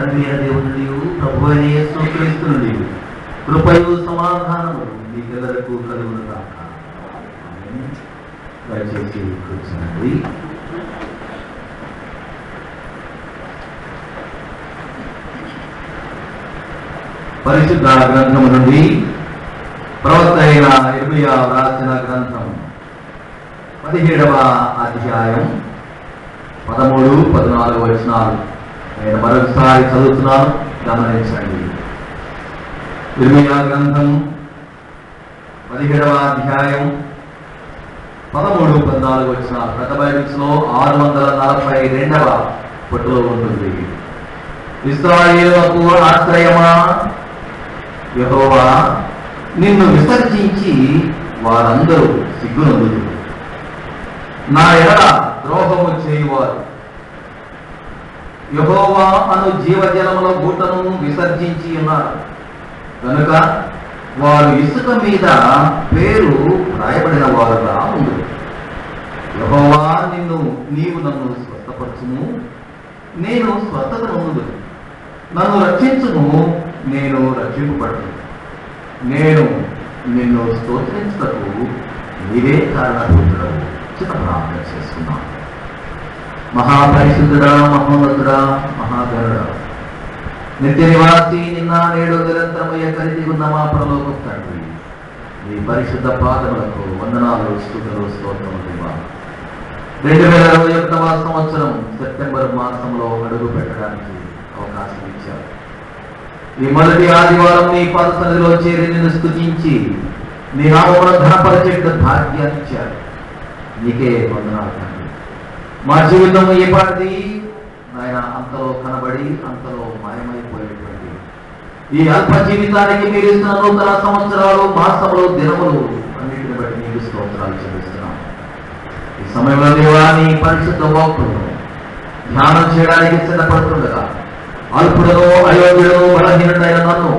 తండ్రి అయిన దేవుని ప్రభు అయిన యేసు క్రీస్తు నుండి కృపయు సమాధానములు మీకెల్లరకు కలుగును గాక. ఆమేన్. దయచేసి కూర్చోండి. పరిశుద్ధ గ్రంథము నుండి ప్రవక్త అయిన ఇర్మియా రాసిన గ్రంథం 17వ అధ్యాయం 13, 14 వచనాలు నేను మరొకసారి చదువుతున్నాను, గమనించండి. ఇర్మియా గ్రంథం 17వ అధ్యాయం 13, 14 వచనాలు. పెద్ద బైబిల్స్ లో 642వ పుటలో ఉంటుంది. ఇశ్రాయేలుకు ఆశ్రయమా, యెహోవా నిన్ను విసర్జించి వారందరూ సిగ్గునందుదురు. నా ఎడల ద్రోహము చేయువారు యెహోవా అను జీవజలముల గూటను విసర్జించి ఉన్నారు కనుక వారు ఇసుక మీద పేరు రాయబడిన వారుగా ఉండు. యెహోవా నీవు నన్ను స్వస్థపరచుము, నేను స్వస్థత నొందుదును. నన్ను రక్షించుము, నేను రక్షింపబడును. నేను నిన్ను స్తోత్రించుటకు నీవే కారణభూతుడవు. చిన్న ప్రార్థన చేసుకున్నాను. మహాపరిశుద్ధుడా, మహోన్నతుడా, మహాగణుడా, నిత్య నివాసి, నిన్న నేడు నిరంతరము ఎక్కడికి ఉన్న మా పరలోక తండ్రి, ఈ పరిశుద్ధ పాదములకు వందనాలు, స్తుతులు, స్తోత్రములు దేవా. 2021వ సంవత్సరం సెప్టెంబర్ మాసంలో అడుగు పెట్టడానికి అవకాశం ఇచ్చారు. ఈ మొదటి ఆదివారం నీ పాద సన్నిధిలో చేరి నిన్ను స్తుతించి నీ నామమును ఘనపరిచేట భాగ్యాన్ని ఇచ్చారు. నీకే వందనాలు తండ్రి. మా జీవితం ఏ పాటిది నాయన, అంతలో కనబడి అంతలో మాయమైపోయేటువంటి ఈ అల్ప జీవితానికి మీరు ఇస్తున్న నూతన సంవత్సరాలు, మాసములు, దినములు అన్నిటిని బట్టి నీకు స్తోత్రాలు చెల్లిస్తున్నాం. ఈ సమయంలో దేవా నీ పరిశుద్ధ వాక్కులను ధ్యానం చేయడానికి సిద్ధపడుతుండగా అల్పుడను, అయోగ్యుడను, బలహీనుడైన నన్ను,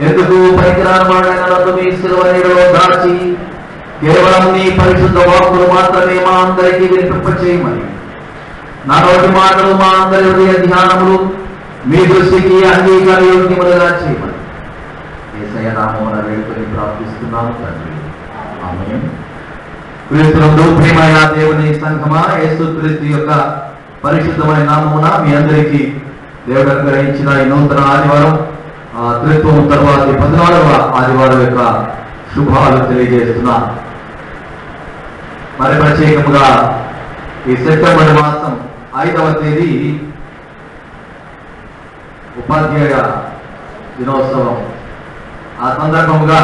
ఎందుకు పనికిరాని వాడైన నన్ను మీ శిలువ నీడలో దాచి కేవలం నీ పరిశుద్ధ వాక్కులు మాత్రమే మా అందరికీ వినిపింపచేయమని, నా నోటి మాటలు మా అందరి హృదయ ధ్యానములు మీ దృష్టికి అంగీకార యోగ్యములుగా చేయమని యేసయ్య నామమున వేడుకొని ప్రార్థిస్తున్నాము తండ్రి. ఆమేన్. క్రీస్తునందు ప్రియమైన దేవుని సంఘమా, యేసుక్రీస్తు యొక్క పరిశుద్ధమైన నామమున మీ అందరికీ దేవుడు అనుగ్రహించిన ఈ నూతన ఆదివారం, త్రిత్వం తర్వాత 14వ ఆదివారం యొక్క శుభాలు తెలియజేస్తున్నా. మరి ప్రత్యేకముగా ఈ సెప్టెంబర్ మాసం 5వ తేదీ ఉపాధ్యాయ దినోత్సవం. ఆ సందర్భంగా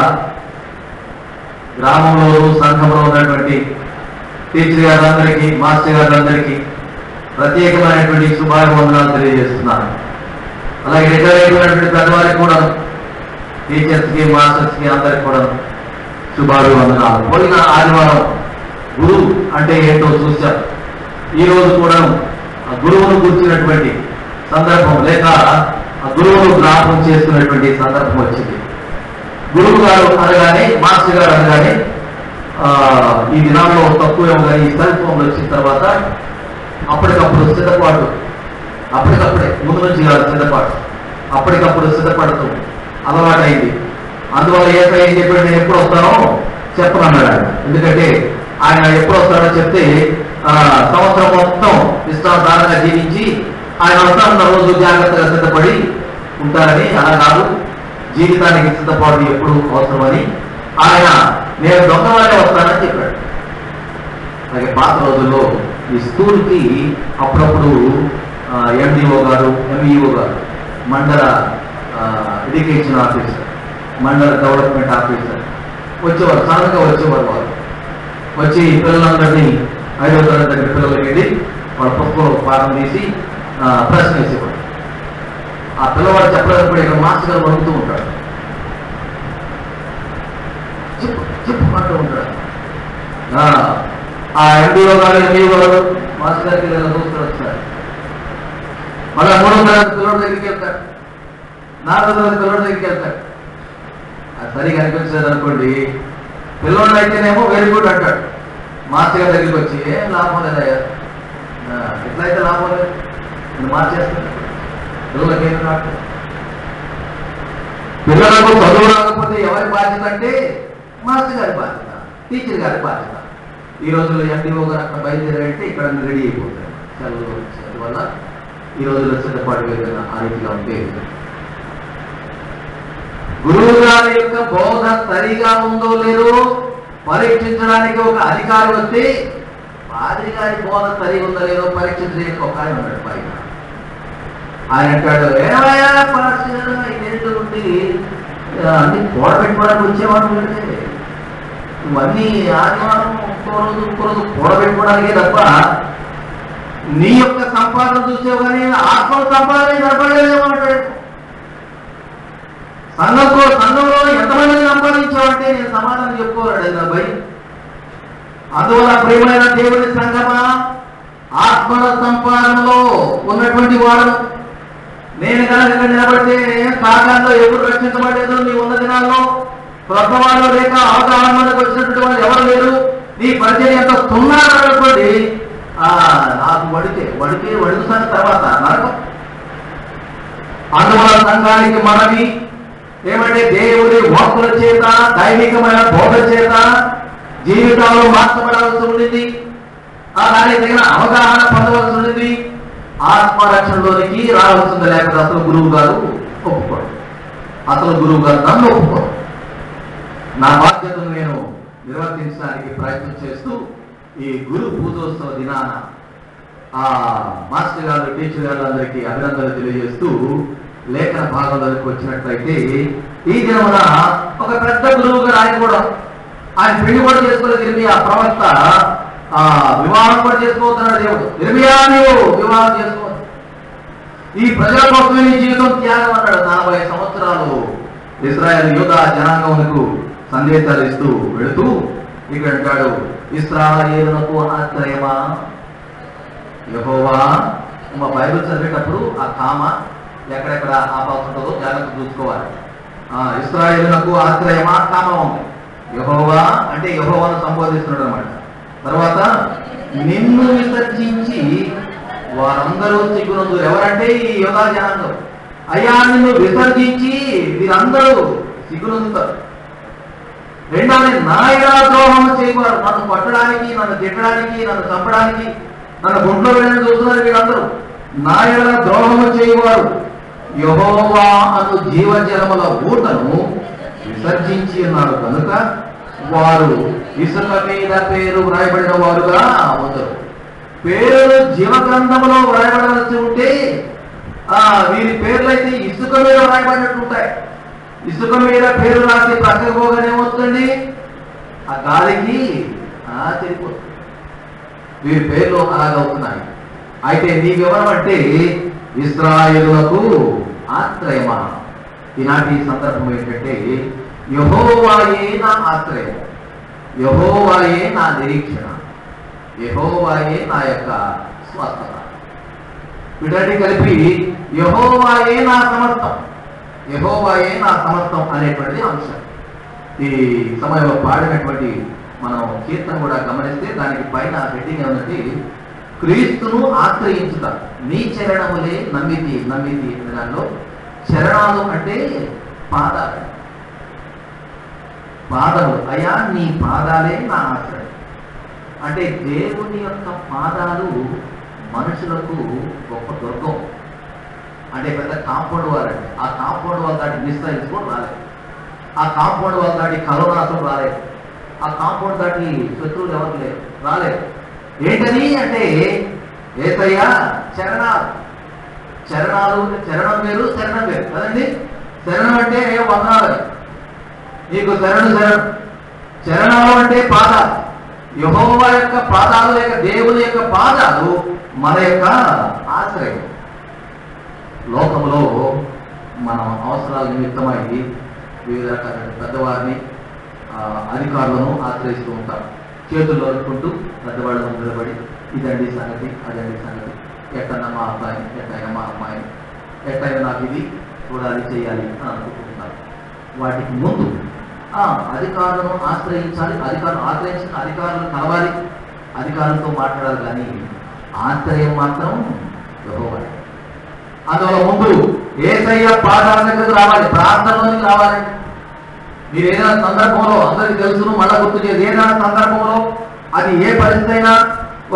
గ్రామంలో, సంఘంలో ఉన్నటువంటి టీచర్ గారందరికీ, మాస్టర్ గారందరికీ ప్రత్యేకమైనటువంటి శుభాభివందనాలు తెలియజేస్తున్నాను. అలాగే రిటైర్ అయినటువంటి పెద్దవారికి కూడా, టీచర్స్కి, మాస్టర్స్కి అందరికి కూడా శుభాభివందనాలు. పోయిన ఆదివారం గురువు అంటే ఏంటో చూశాం. ఈ రోజు కూడా ఆ గురువును కూర్చున్నటువంటి సందర్భం, లేక ఆ గురువును జ్ఞాపకం చేసుకున్నటువంటి సందర్భం వచ్చింది. గురువు గారు అనగానే, మాస్టర్ గారు అనగానే ఈ దినాల్లో తక్కువ ఈ సెల్ ఫోన్లు వచ్చిన తర్వాత అప్పటికప్పుడు సిద్ధపాటు, అప్పటికప్పుడే ముందు నుంచి కాదు సిద్ధపాటు, అప్పటికప్పుడు సిద్ధపడుతూ అలవాటైంది. అందువల్ల ఏం చెప్పాడు, నేను ఎప్పుడు వస్తానో చెప్పనన్నాడు ఆయన. ఎందుకంటే ఆయన ఎప్పుడు వస్తాడో చెప్తే సంవత్సరం మొత్తం ఇష్టానుసారంగా జీవించి ఆయన వస్తానన్న రోజు జాగ్రత్తగా సిద్ధపడి ఉంటారని. అలా కాదు, జీవితానికి సిద్ధపాటు ఎప్పుడు అవసరమని ఆయన నేను దొంగవాడే వస్తానని చెప్పాడు. అలాగే పాత రోజుల్లో ఈ స్కూల్కి అప్పుడప్పుడు ఎండిఓ గారు, ఎంఈఓ గారు, మండల ఎడ్యుకేషన్ ఆఫీసర్, మండల డెవలప్మెంట్ ఆఫీసర్ వచ్చేవారు, సడన్గా వచ్చేవారు. వారు వచ్చి పిల్లలందరినీ 5వ తరగతి దగ్గర పిల్లలకి వెళ్ళి వాళ్ళ పుస్తకం పాఠం తీసి ప్రశ్న వేసేవాడు. ఆ పిల్లవాడు చెప్పలేకపోతే ఇక్కడ మాస్టర్ గారు వణుకుతూ ఉంటాడు. చెప్పుకుంటూ ఉంటాడు. ఆ ఎండిఓ గారు, ఎంఈఓ గారు మాస్టర్ గారికి చూస్తారు ఒకసారి. మళ్ళీ 3వ తరగతి పిల్లల దగ్గరికి వెళ్తాడు, 4వ తరగతి పిల్లల దగ్గరికి వెళ్తాడు. అది సరిగా అనిపించలేదు అనుకోండి, పిల్లోడు అయితేనేమో వెరీ గుడ్ అంటాడు. మాస్టర్ గారి దగ్గరికి వచ్చి ఏం లాభం లేదయ్యా, ఎట్లయితే లాభం లేదు, నేను మార్చేస్తాను. పిల్లలకేం రావట్లేదు. పిల్లలకు చదువు రాకపోతే ఎవరి బాధ్యత అంటే మాస్టర్ గారి బాధ్యత, టీచర్ గారి బాధ్యత. ఈ రోజుల్లో ఎండిఓ గారు అక్కడ బయలుదేరారంటే ఇక్కడ రెడీ అయిపోతారు. చదువు వల్ల ఈ రోజుల్లో సిద్ధపాటు వేదన ఆ రీతిగా ఉంటే గురువు గారి యొక్క బోధ సరిగా ఉందో లేదో పరీక్షించడానికి ఒక అధికారి వస్తే పాద్రి గారి బోధ సరిగా ఉందో లేదో పరీక్షించడానికి ఒక ఆయన ఉన్నాడు పైన. ఆయన అంటాడు, ఏమయ్యా పాస్టర్ ఇదేంటి ఉండి అన్ని కూడబెట్టుకోవడానికి వచ్చేవాడు అంటే ఇవన్నీ ఆదివారం ఇంకో రోజు కూడబెట్టుకోవడానికే తప్ప నీ యొక్క సంపాదన చూసేవు కానీ ఆత్మ సంపాదన సరిపడలేదేమంటాడు. సంఘంలో ఎంతమందిని సంపాదించావంటే నేను సమాధానం చెప్పుకోవాలండి నా భయం. అందువల్ల ప్రియమైన దేవుని సంగమా, ఆత్మల సంపాదనలో ఉన్నటువంటి వాడు నేను కనుక ఇక్కడ నిలబడితే కాకంలో ఎవరు రక్షించబడలేదు. నీ ఉన్న దినాల్లో కొత్త వాళ్ళు లేక అవగాహన మనకు వచ్చినటువంటి వాళ్ళు ఎవరు లేరు. నీ పరిచయం ఎంత సున్నారనుకోండి, నాకు వడుకుతాను తర్వాత నరకం. అందువల్ల సంఘానికి మనవి ఏమంటే దేవుడి వాక్కుల చేత, దైవికమైన బోధ చేత జీవితాల్లో మార్చబడాల్సి ఉండింది. దానికి తగిన అవగాహన పొందవలసి ఉండింది. ఆత్మరక్షణలోనికి రావాల్సింది. లేకపోతే అసలు గురువు గారు ఒప్పుకోడు. అసలు గురువు గారు నన్ను ఒప్పుకోడు. నా బాధ్యతను నేను నిర్వర్తించడానికి ప్రయత్నం చేస్తూ ఈ గురు పూజోత్సవ దినాన మాస్టర్ గారు, టీచర్ గారు అందరికీ అభినందనలు తెలియజేస్తూ లేఖన భాగంలోకి వచ్చినట్లయితే ఈ దినమున ఒక పెద్ద గురువు గారు ఆయన పెళ్లి కూడా చేసుకోలేదు. ఇర్మియా ప్రవక్త వివాహం కూడా చేసుకోతున్నాడు. దేవుడు ఇర్మియా నీవు వివాహం చేసుకోవచ్చు, ఈ ప్రజల కోసమే నీ జీవితం త్యాగం అన్నాడు. 40 సంవత్సరాలు ఇశ్రాయేలు యూదా జనాంగమునకు సందేశాలు ఇస్తూ వెళుతూ ఇక్కడ అంటాడు, ఇశ్రాయేలునకు ఆశ్రయమా యెహోవా. మా బైబిల్ చదివేటప్పుడు ఆ కామ ఎక్కడెక్కడ ఆపాల్సి ఉంటుందో జాగ్రత్త చూసుకోవాలి. ఇశ్రాయేలునకు ఆశ్రయమా కామ ఉంది. యెహోవా అంటే యెహోవాను సంబోధిస్తున్నాడు అన్నమాట. తర్వాత నిన్ను విసర్జించి వారందరూ సిగ్గునందు. ఎవరంటే ఈ యోగా జనాంగం. అయ్యా నిన్ను విసర్జించి వీరందరూ సిగ్గునందుతారు. రెండవది నాయన ద్రోహం చేయవారు. నన్ను కొట్టడానికి, నన్ను తిట్టడానికి, నన్ను చంపడానికి, నన్ను గుంట్లో వెళ్ళని చూస్తున్నారు వీరందరూ. నాయన ద్రోహము చేయవారు యెహోవా అను జీవజలముల ఊటను విసర్జించి ఉన్నారు కనుక వారు ఇసుక మీద పేరు వ్రాయబడిన వారుగా ఉండరు. పేరు జీవగ్రంథంలో వ్రాయబడాల్సి ఉంటే వీరి పేర్లు అయితే ఇసుక మీద వ్రాయబడినట్టు ఉంటాయి. ఇసుక మీద పేరు రాసి పక్కకు పోగానే వస్తుంది, ఆ గాలికి చెడిపోతుంది. వీరి పేర్లు అలాగవుతున్నాయి. అయితే నీవెవరం అంటే ఇశ్రాయేలునకు ఆశ్రయమా. ఈనాటి సందర్భం ఏంటంటే యెహోవాయే నా ఆశ్రయం, యెహోవాయే నా నిరీక్షణ, యెహోవాయే నా యొక్క స్వస్థత. వీటన్ని కలిపి యెహోవాయే నా సమర్థం, యెహోవాయే నా సమర్థం అనేటువంటిది అంశం. ఈ సమయంలో పాడినటువంటి మనం కీర్తన కూడా గమనిస్తే దానికి పైన హెడ్డింగ్ ఏమంటే క్రీస్తును ఆశ్రయించుట నీ చరణములే నమ్మితి అనే దానిలో చరణాలు అంటే పాదములు. అయ్యా నీ పాదాలే నా ఆశ్రయం. అంటే దేవుని యొక్క పాదాలు మనుషులకు గొప్ప దుర్గం. అంటే పెద్ద కాంపౌండ్ వాల్ అంటే ఆ కాంపౌండ్ వాల్ దాటి విస్తరించుకొని రాలేదు, ఆ కాంపౌండ్ వాల్ దాటి కరోనాసం రాలేదు, ఆ కాంపౌండ్ దాటి శత్రువులు ఎవరు లేరు రాలేదు. ఏంటని అంటే యేసయ్యా చరణాలు. చరణం వేరు శరణం వేరు కదండి. శరణం అంటే వందనాలు, నీకు చరణాలు అంటే పాదాలు. యెహోవా యొక్క పాదాలు లేక దేవుని యొక్క పాదాలు మన యొక్క ఆశ్రయం. లోకంలో మనం అవసరాల నిమిత్తమై వివిధ రకాల పెద్దవారిని, అధికారులను ఆశ్రయిస్తూ ఉంటాం. చేతుల్లో అనుకుంటూ పెద్దవాళ్ళు నిలబడి ఇదండి సంగతి, అదండి సంగతి, ఎట్టన్నా మా అబ్బాయిని, ఎట్టయినా మా అమ్మాయిని, ఎట్టయినా నాకు ఇది చూడాలి, చేయాలి అని అనుకుంటున్నారు. వాటికి ముందు అధికారులను ఆశ్రయించాలి, ఆశ్రయించిన అధికారులను కలవాలి, అధికారులతో మాట్లాడాలి. కానీ ఆశ్రయం మాత్రం యెహోవా. అందువల్ల ముందు యేసయ్య పాదాల దగ్గరకు రావాలి, ప్రార్థనలోనికి రావాలండి. మీరు ఏదైనా సందర్భంలో, అందరికీ తెలుసును, మళ్ళా గుర్తు చేసి, ఏదైనా సందర్భంలో అది ఏ పరిస్థితి అయినా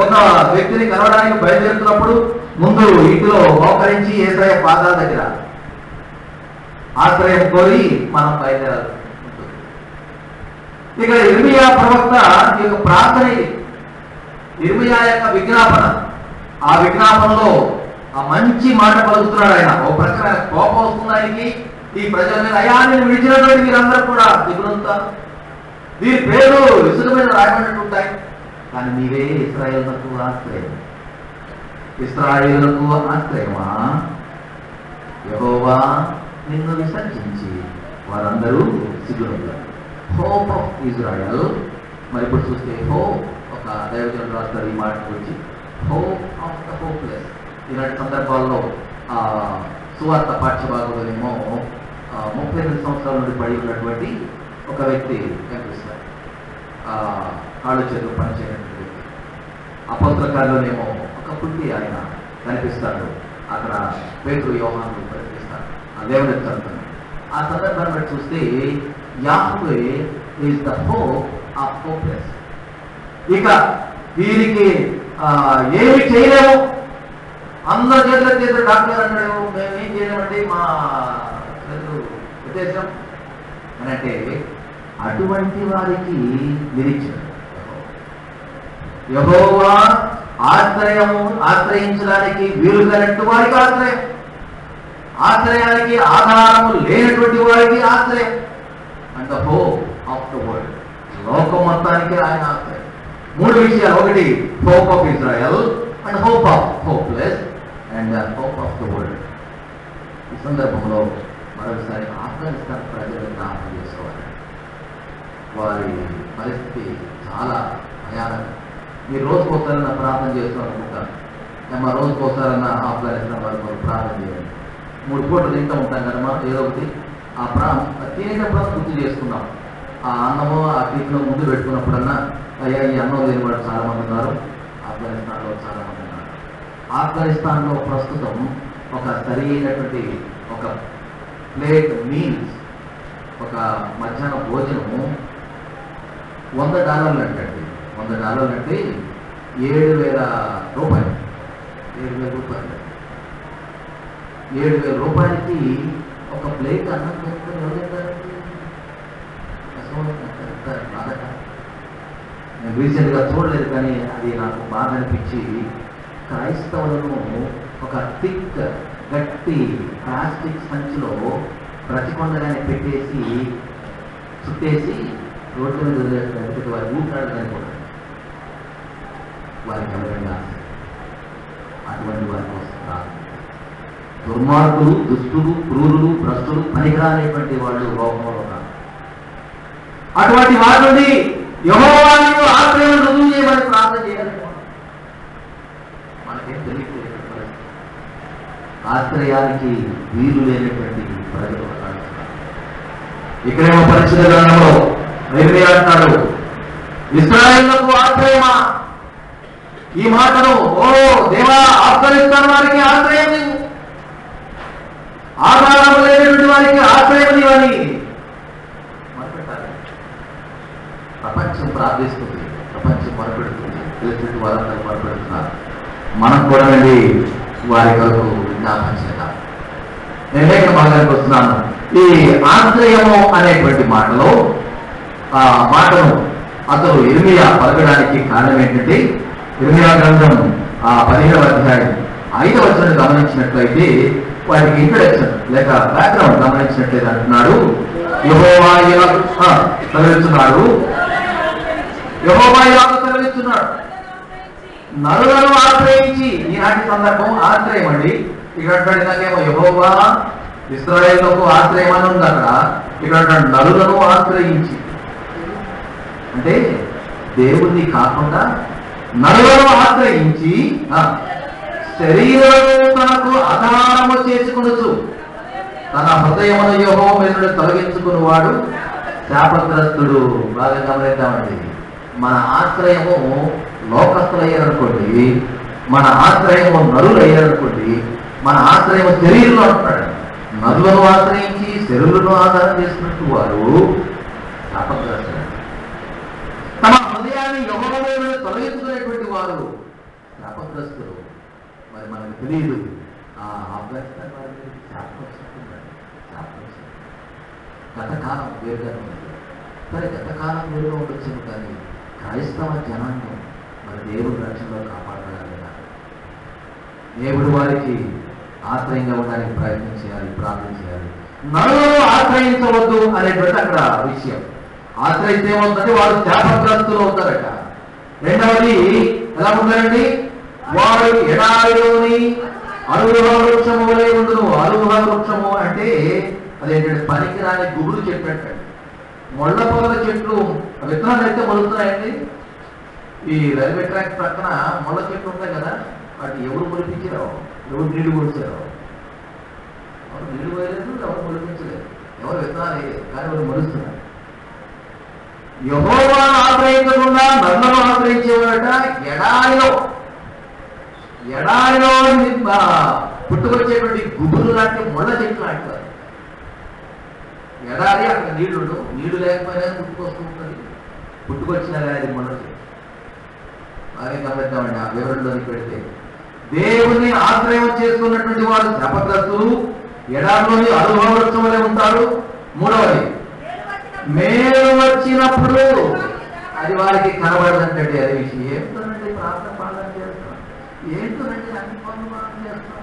ఒక వ్యక్తిని కలవడానికి బయలుదేరుతున్నప్పుడు ముందు ఇంటిలో మోకరించి యేసయ్య పాదాల దగ్గర ఆశ్రయం కోరి మనం బయలుదేరాలి. ఇక ఇర్మియా ప్రవక్త యొక్క ప్రార్థన ఇది, ఇర్మియా యొక్క విజ్ఞాపన. ఆ విజ్ఞాపనలో ఆ మంచి మాట పలుకుతున్నాడు ఆయన. ఓ ప్రకారం కోపం వస్తుంది ఆయనకి, ఈ ప్రజల మీద. అయ్యా, నేను విడిచినటువంటి మీరందరూ కూడా దిగులుంటారు, దీని పేరు ఇసుక మీద రాయబడినట్టు ఉంటాయి, కానీ నీవే ఇశ్రాయేలునకు ఆశ్రయం. ఇశ్రాయేలునకు ఆశ్రయమా? యెహోవా నిన్ను విసర్జించి వారందరూ సిగ్గునొందారు. Hope of Israel. మరి ఇప్పుడు చూస్తే హోప్, ఒక దైవజనుడు రాస్తారు ఈ మాట గురించి, హోప్ ఆఫ్ ద హోప్లెస్. ఇలాంటి సందర్భాల్లో సువార్త పాఠ్యభాగంలోనేమో 38 సంవత్సరాల నుండి పడి ఉన్నటువంటి ఒక వ్యక్తి కనిపిస్తారు, కాళ్ళు చేతులు పనిచేయనటువంటి వ్యక్తి. అపోస్తల కార్యంలోనేమో ఒక పుట్టి ఆయన కనిపిస్తాడు, అక్కడ పేతురు యోహాను కనిపిస్తాడు, ఆ దేవుని చదువుతుంది. ఆ సందర్భాన్ని బట్టి చూస్తే Yahweh is the hope of hopeless. ఇక వీరికి ఏమి చేయలేము, అందరి చేతులు డాక్టర్ అన్నాడు, మేము ఏం చేయలేమండి, మా ఉద్దేశం అని అంటే, అటువంటి వారికి నిరీక్షణ. యెహోవా ఆశ్రయించడానికి వీలు కానట్టు వారికి ఆశ్రయం, ఆశ్రయానికి ఆధారము లేనటువంటి వారికి ఆశ్రయం. And the hope of the world, లోకం మొత్తానికి ఆయన ఆశ్రయం. 3 విషయాలు, ఒకటి hope of Israel, and hope of hopeless, and hope of the world. ఈ సందర్భంలో మరొకసారి ఆఫ్ఘనిస్తాన్ ప్రజలను జ్ఞాపకం చేసుకోవాలి. వారి పరిస్థితి చాలా భయానకం. మీరు రోజుకోసారన్నా ప్రార్థన చేస్తూ అనుకుంటాను, మా రోజుకోసారన్నా ఆఫ్ఘనిస్తాన్ వారి మనం ప్రార్థన చేయాలి. 3 పూటలు తింటూ ఉంటాం కదా మనం, ఏదో ఒకటి ఆ తినేటప్పుడు గుర్తు చేసుకున్నాం. ఆ అన్నము ఆ టిఫిన్ ముందు పెట్టుకున్నప్పుడన్నా, అయ్యా ఈ అన్నం లేని వాళ్ళు చాలా మంది ఉన్నారు, ఆఫ్ఘనిస్తాన్లో చాలా మంది ఉన్నారు. ఆఫ్ఘనిస్తాన్లో ప్రస్తుతం ఒక సరైనటువంటి ఒక ప్లేట్ మీల్స్, ఒక మధ్యాహ్న భోజనము $100 అంటండి. $100 అంటే 7,000 రూపాయలు. 7,000 రూపాయలు. 7,000 రూపాయలకి ఒక ప్లేట్ అన్నం పెట్టుకుని ఎవరు తింటారండి? బాధట. నేను రీసెంట్గా చూడలేదు, కానీ అది నాకు బాధ అనిపించి, క్రైస్తవులను ఒక థిక్ గట్టి ప్లాస్టిక్ సంచిలో ప్రతికొండగానే పెట్టేసి చుట్టేసి రోడ్డు మీద వదిలేసినట్టు వారి ఊటాడు కనుకోండి. వారికి ఎవరైనా అటువంటి వారికి వస్తారు. దుర్మార్గులు, దుష్టులు, క్రూరులు, భ్రష్టులు, పనికిరానేటువంటి వాళ్ళు లోకంలో ఉన్నారు. అటువంటి వారి నుండి యెహోవా నీవు ఆశ్రయం రుజువు చేయమని ప్రార్థన చేయాలి. మనకేం తెలియట్లేదు. ఆశ్రయానికి వీలు లేనటువంటి ప్రజలు ఉన్నారు. ఇక్కడేమో పరిశుద్ధ గ్రంథంలో ఇర్మియా అంటాడు, ఇశ్రాయేలునకు ఆశ్రయమా? ఈ మాటను, ఓ దేవా, ఆశ్రయిస్తాను వారికి ఆశ్రయం నీవు, ఆధారం లేనటువంటి వారికి ఆశ్రయం నీవని మొరపెట్టాలి. ప్రపంచం ప్రార్థిస్తుంది, ప్రపంచం మొరపెడుతుంది, తెలిసినట్టు వారందరూ మొరపెడుతున్నారు. మనం కూడా వెళ్ళి వారి కొరకు జ్ఞాపకం చేద్దాం. నేను లేఖన భాగానికి వస్తున్నాను. ఈ ఆశ్రయము అనేటువంటి మాటలో ఆ మాటను అతను ఇర్మియా పలకడానికి కారణం ఏంటంటే, ఇర్మియా గ్రంథం 15వ అధ్యాయం 5వ వచనం గమనించినట్లయితే, వాటికి ఇంట్రడక్షన్ లేక బ్యాక్గ్రౌండ్ గమనించినట్లయితే అంటున్నాడు, యెహోవా ఇలాగ సెలవిస్తున్నాడు, యెహోవా ఇలాగ సెలవిస్తున్నాడు, నరులను ఆశ్రయించి. ఈనాటి సందర్భం ఆశ్రయం అండి. ఇక్కడ నాకేమో యెహోవా ఇశ్రాయేలునకు ఆశ్రయం అని ఉంది. అక్కడ ఇక్కడ నరులను ఆశ్రయించి అంటే దేవుణ్ణి కాకుండా నరులను ఆశ్రయించి శరీరము తనకు ఆధారము చేసుకొనుచు తన హృదయమును యెహోవా మీద తొలగించుకుని వాడు శాపగ్రస్తుడు. బాగా గమనిద్దామండి. మన ఆశ్రయము లోకస్తులు అయ్యారనుకోండి, మన ఆశ్రయము నరులు అయ్యారనుకోండి, మన ఆశ్రయం శరీరంలో అంటున్నాడు. నదులను ఆశ్రయించి శరీరులను ఆధారం చేసుకున్నట్టు వారు శాపగ్రస్తులు. తమ హృదయాన్ని యెహోవా వైపు తొలగించుకునేటువంటి వారు శాపగ్రస్తులు. మరి మనకు తెలియదు ఆఫ్ఘనిస్తాన్ వారికి శాపం వస్తుందండి. శాపం వస్తుంది. గతకాలం వేరుగా ఉంది. సరే గతకాలం వేరుగా ఉండొచ్చు, కానీ క్రైస్తవ జనాంగం మరి దేవుడి రక్షణలో కాపాడగలగాలి. దేవుడు వారికి ఆశ్రయంగా ఉండడానికి ప్రయత్నం చేయాలి, ప్రార్థన చేయాలి. నరులను ఆశ్రయించవద్దు అనేటువంటి అక్కడ విషయం. ఆశ్రయిస్తే ఏమవుతుందంటే వారు శాపగ్రస్తులు అవుతారట. రెండవది ఎలా ఉంటారండి? వారు ఎడారిలోని అరుహ వృక్షము వలె ఉండును. అరుహ వృక్షము అంటే అదేంటంటే పనికిరాని గుబురు చెట్టు అంటండి. ముళ్ళ పొదల చెట్లు విత్తనాలు అయితే మొలుతున్నాయండి. ఈ రైల్వే ట్రాక్ ప్రక్కన ముళ్ళ చెట్లు ఉంటాయి కదా, వాటి ఎవరు మొలిపించారో, ఎవరు నీళ్లు కొలిచారో, ఎవరు నీళ్లు పోయలేదు, ఎవరు మొలిపించలేదు, ఎవరు విత్తనాలు వేయలేదు, కానీ ఎవరు మొలుస్తున్నారు. యెహోవాను ఆశ్రయించకుండా నరులను ఆశ్రయించేవారట. ఎడారిలో పుట్టుకొచ్చేటువంటి గుబురు లాంటి ముళ్ళ చెట్లు లాంటి వారు. ఎడారి అక్కడ నీళ్లు లేకపోయినా పుట్టుకొస్తూ ఉంటుంది. పుట్టుకొచ్చినా కానీ అది ముళ్ళ చెట్టు. బాగా గమనిద్దామండి. ఆ వివరణలోకి పెడితే దేవుని ఆశ్రయం చేసుకున్నటువంటి వారు శాపగ్రస్తులు, ఎడారిలోని అరుహ వృక్షం వలె ఉంటారు. మూడవది మేలు వచ్చినప్పుడు అది వారికి కనబడదంటే అది విషయం. ఏంటోనండి ప్రార్థన పాలన చేస్తాం, ఏంటోనండి అన్ని పనులు మనం చేస్తాం,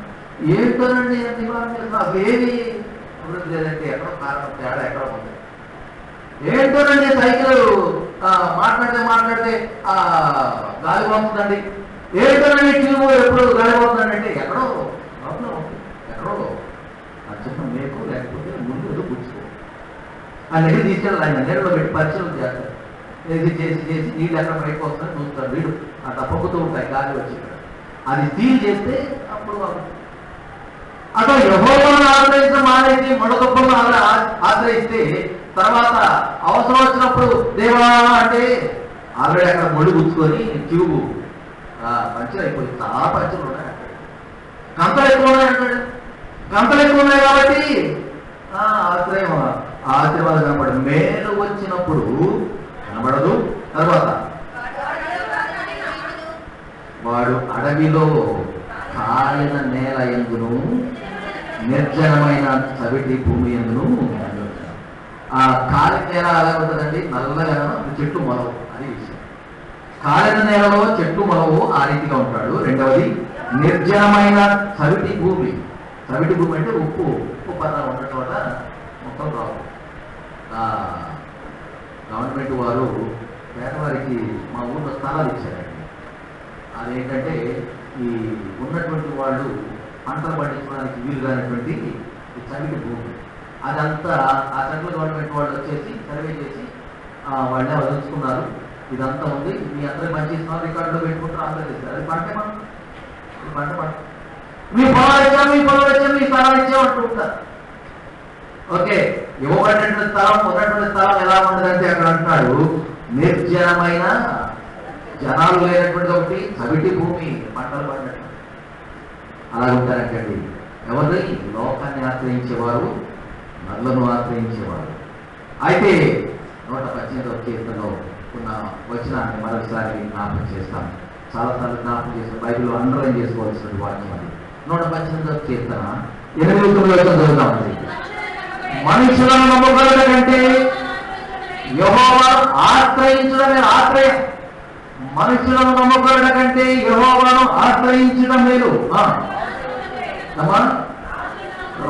ఏంటోనండి అన్ని మనం చేస్తాం, అవేమి అభివృద్ధి లేదంటే ఎక్కడో కారణం తేడా ఎక్కడో ఉంది. ఏంటోనండి సైకిల్ మాట్లాడితే గాలి పోతుందండి, ఏంటోనండి ట్యూబ్ ఎప్పుడు గాలి పోతుందంటే ఎక్కడో ప్రాబ్లం ఉంది, ఎక్కడో ఆ చిన్న మేకు లేకపోతే ముందు పుచ్చుకో ఆ నీళ్ళు తీసుకెళ్ళి ఆయన నీళ్ళలో పెట్టి పరిచయం చేస్తారు. చేసి నీళ్ళు ఎక్కడ పైకి వస్తుందని చూస్తాడు వీడు. అట్లా పొక్కుతూ ఉంటాయి గాలి వచ్చి ఇక్కడ. అది సీల్ చేస్తే అప్పుడు అసలు యెహోవాను ఆశ్రయించడం మానేసి మొడగొప్పలను ఆశ్రయిస్తే తర్వాత అవసరం వచ్చినప్పుడు దేవా అంటే ఆల్రెడీ అక్కడ మొడి గుచ్చుకొని ట్యూబు పంచర్ అయిపోయింది. చాలా పంచర్లు ఉన్నాయి అక్కడ. గంతలు ఎక్కువ ఉన్నాయి అంటాడు. గంతలు ఎక్కువ ఉన్నాయి కాబట్టి ఆశీర్వాదం కనపడదు. మేలు వచ్చినప్పుడు కనబడదు. తర్వాత వాడు అడవిలో కాలిన నేల ఎందును నిర్జనమైన చవిటి భూమి ఎందును. ఆ కాలి నేల ఎలా ఉంటుందండి? నల్లగా చెట్టు మొలవు. అది విషయం. కాలిన నేలలో చెట్టు మొలవు ఆ రీతిగా ఉంటాడు. రెండవది నిర్జనమైన చవిటి భూమి. చవిటి భూమి అంటే ఉప్పు పదాలు ఉన్న చోట మొత్తం రావు. గవర్నమెంట్ వారు పేదవారికి మా ఊళ్ళో స్థలాలు ఇచ్చారండి. అదేంటంటే ఈ ఉన్నటువంటి వాళ్ళు పంటలు పండించడానికి వీలుగానటువంటి చవిటి భూమి. అదంతా ఆ సెంట్రల్ గవర్నమెంట్ వాళ్ళు వచ్చేసి సర్వే చేసి వాళ్ళే వదులుచుకున్నారు. ఇదంతా ఉంది, మీ అందరికి మంచి ఇస్తున్నారు, రికార్డులో పెట్టుకుంటారు, అందరూ చేస్తారు. అది పంటే మనం పంట మీ పొలాలు ఇచ్చాం, మీ స్థలాలు ఇచ్చాం అంటూ ఉంటారు. ఓకే, ఇవ్వబడినటువంటి స్థలం ఉన్నటువంటి స్థలం ఎలా ఉండదంటే అక్కడ అంటున్నాడు నిర్జనమైన జనాలు లేనటువంటి ఒకటి చవిటి భూమి, పంటలు పండినట్టు అలా ఉంటారంటండి. ఎవరిని? లోకాన్ని ఆశ్రయించేవారు, నదులను ఆశ్రయించేవారు. అయితే 118వ కీర్తనలో ఉన్న వచనాన్ని మరొకసారి జ్ఞాపకం చేస్తాం. చాలాసార్లు జ్ఞాపకం చేస్తాం. బైబిల్లో అండర్లైన్ చేసుకోవాల్సిన వాక్యం అది. 118వ కీర్తన 8-9 వచనం చదువుతామండి. మనుషులను నమ్ముకున్న కంటే యెహోవాను ఆశ్రయించడమే ఆశ్రయం. మనుషులను నమ్ముకున్న కంటే యెహోవాను ఆశ్రయించడం మేలు.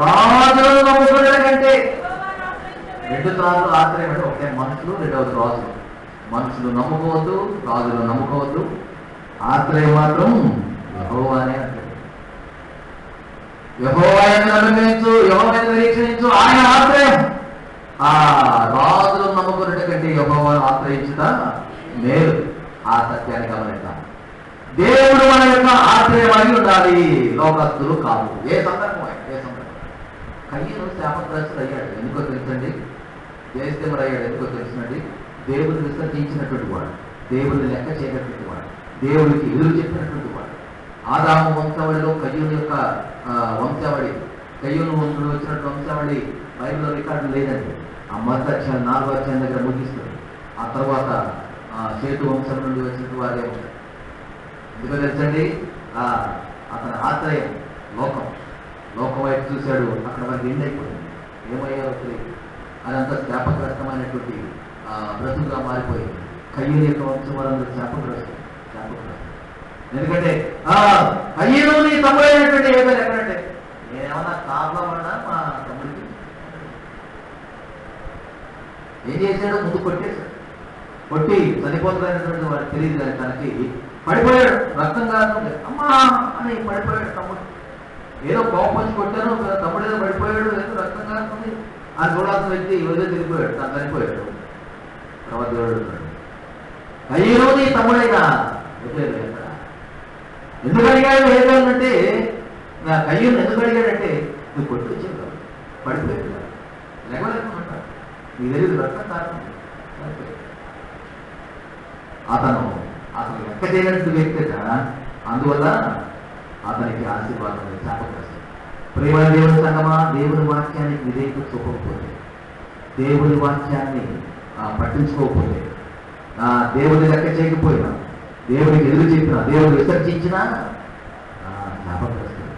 రాజులను నమ్ముకున్న కంటే 2 సార్లు ఆశ్రయం అంటే ఒకటే మనుషులు, రెండవది రాజులు. మనుషులు నమ్ముకోవద్దు, రాజులు నమ్ముకోవద్దు. ఆశ్రయం మాత్రం యెహోవానే అంటాడు. యెహోవాను నమ్మించు, యెహోవాను నిరీక్షించు, ఆయన ఆశ్రయం. ఆ రాజులను నమ్ముకున్నట్టు కంటే యెహోవాను ఆశ్రయించుట మేలు. ఆ సత్యాన్ని గమనిద్దాం. దేవుడు మన యొక్క ఆశ్రయమై ఉండాలి, లోకస్తులు కాదు. ఏ సందర్భం కయ్యను శాపగ్రస్తుడు అయ్యాడు. ఎందుకో తెలుసండి? దేశముడు అయ్యాడు. ఎందుకో తెలుసునండి? దేవుడిని విసర్జించినటువంటి వాడు, దేవుడిని లెక్క చేయనటువంటి వాడు, దేవుడికి ఎదురు చెప్పినటువంటి వాడు. ఆదాము వంశావళిలో కయ్యూను యొక్క వంశావళి, కయ్యూను వంశంలో వచ్చినట్టు వంశావళి బైబిల్లో రికార్డు లేదండి. ఆ మొదటి అధ్యాయం 4వ అధ్యాయం దగ్గర ముగిస్తుంది. ఆ తర్వాత సేతు వంశం నుండి వచ్చినట్టు వారే ఉంటారు. ఎందుకో తెలుసండి, అతని ఆశ్రయం లోకం వైపు చూశాడు, అక్కడ వారికి ఎండ్ అయిపోయింది. ఏమయ్యారో తెలియదు. అదంతా శాపగ్రస్తమైనటువంటి బ్రతుకుగా మారిపోయింది. కయ్యూను యొక్క వంశం వారందరూ శాపగ్రస్తం. ఎందుకంటే కయ్యూను నీ తమ్ముడైనటువంటి ఏబేలు ఎక్కడంటే, నేనేమన్నా కాపులా పడినా మా తమ్ముడికి ఏం చేశాడు, ముందు కొట్టి చనిపోతున్నటువంటి వాడికి తెలియదు కానీ తనకి పడిపోయాడు. రక్తం కాదు అమ్మా అని పడిపోయాడు తమ్ముడు. ఏదో కోపం వచ్చి కొట్టాను, తమ్ముడు ఏదో పడిపోయాడు, ఏదో రక్తం కాస్తుంది అని చూడాల్సిన వ్యక్తి ఏదో తిరిగిపోయాడు, తను చనిపోయాడు. తర్వాత దేవుడు కయ్యూను నీ తమ్ముడైనా ఎందుకు అడిగాడు ఏదంటే, నా కయ్యూను ఎందుకు అడిగాడంటే నువ్వు కొట్టుకొచ్చావు పడిపోయాడు లేకపోలేకుంటాడు, నీ తెలియదు రక్తం కారణం. అతను లెక్క చేయనట్టు వ్యక్తి, అందువల్ల అతనికి ఆశీర్వాదం శాపగ్రస్తం. ప్రేమ దేవుని సంగమా, దేవుని వాక్యానికి విధేయత చూపకపోతే, దేవుని వాక్యాన్ని పట్టించుకోకపోతే, దేవుని లెక్క చేయకపోయినా, దేవునికి ఎదురు చెప్పినా, దేవుడు విసర్జించినా శాపగ్రస్తం.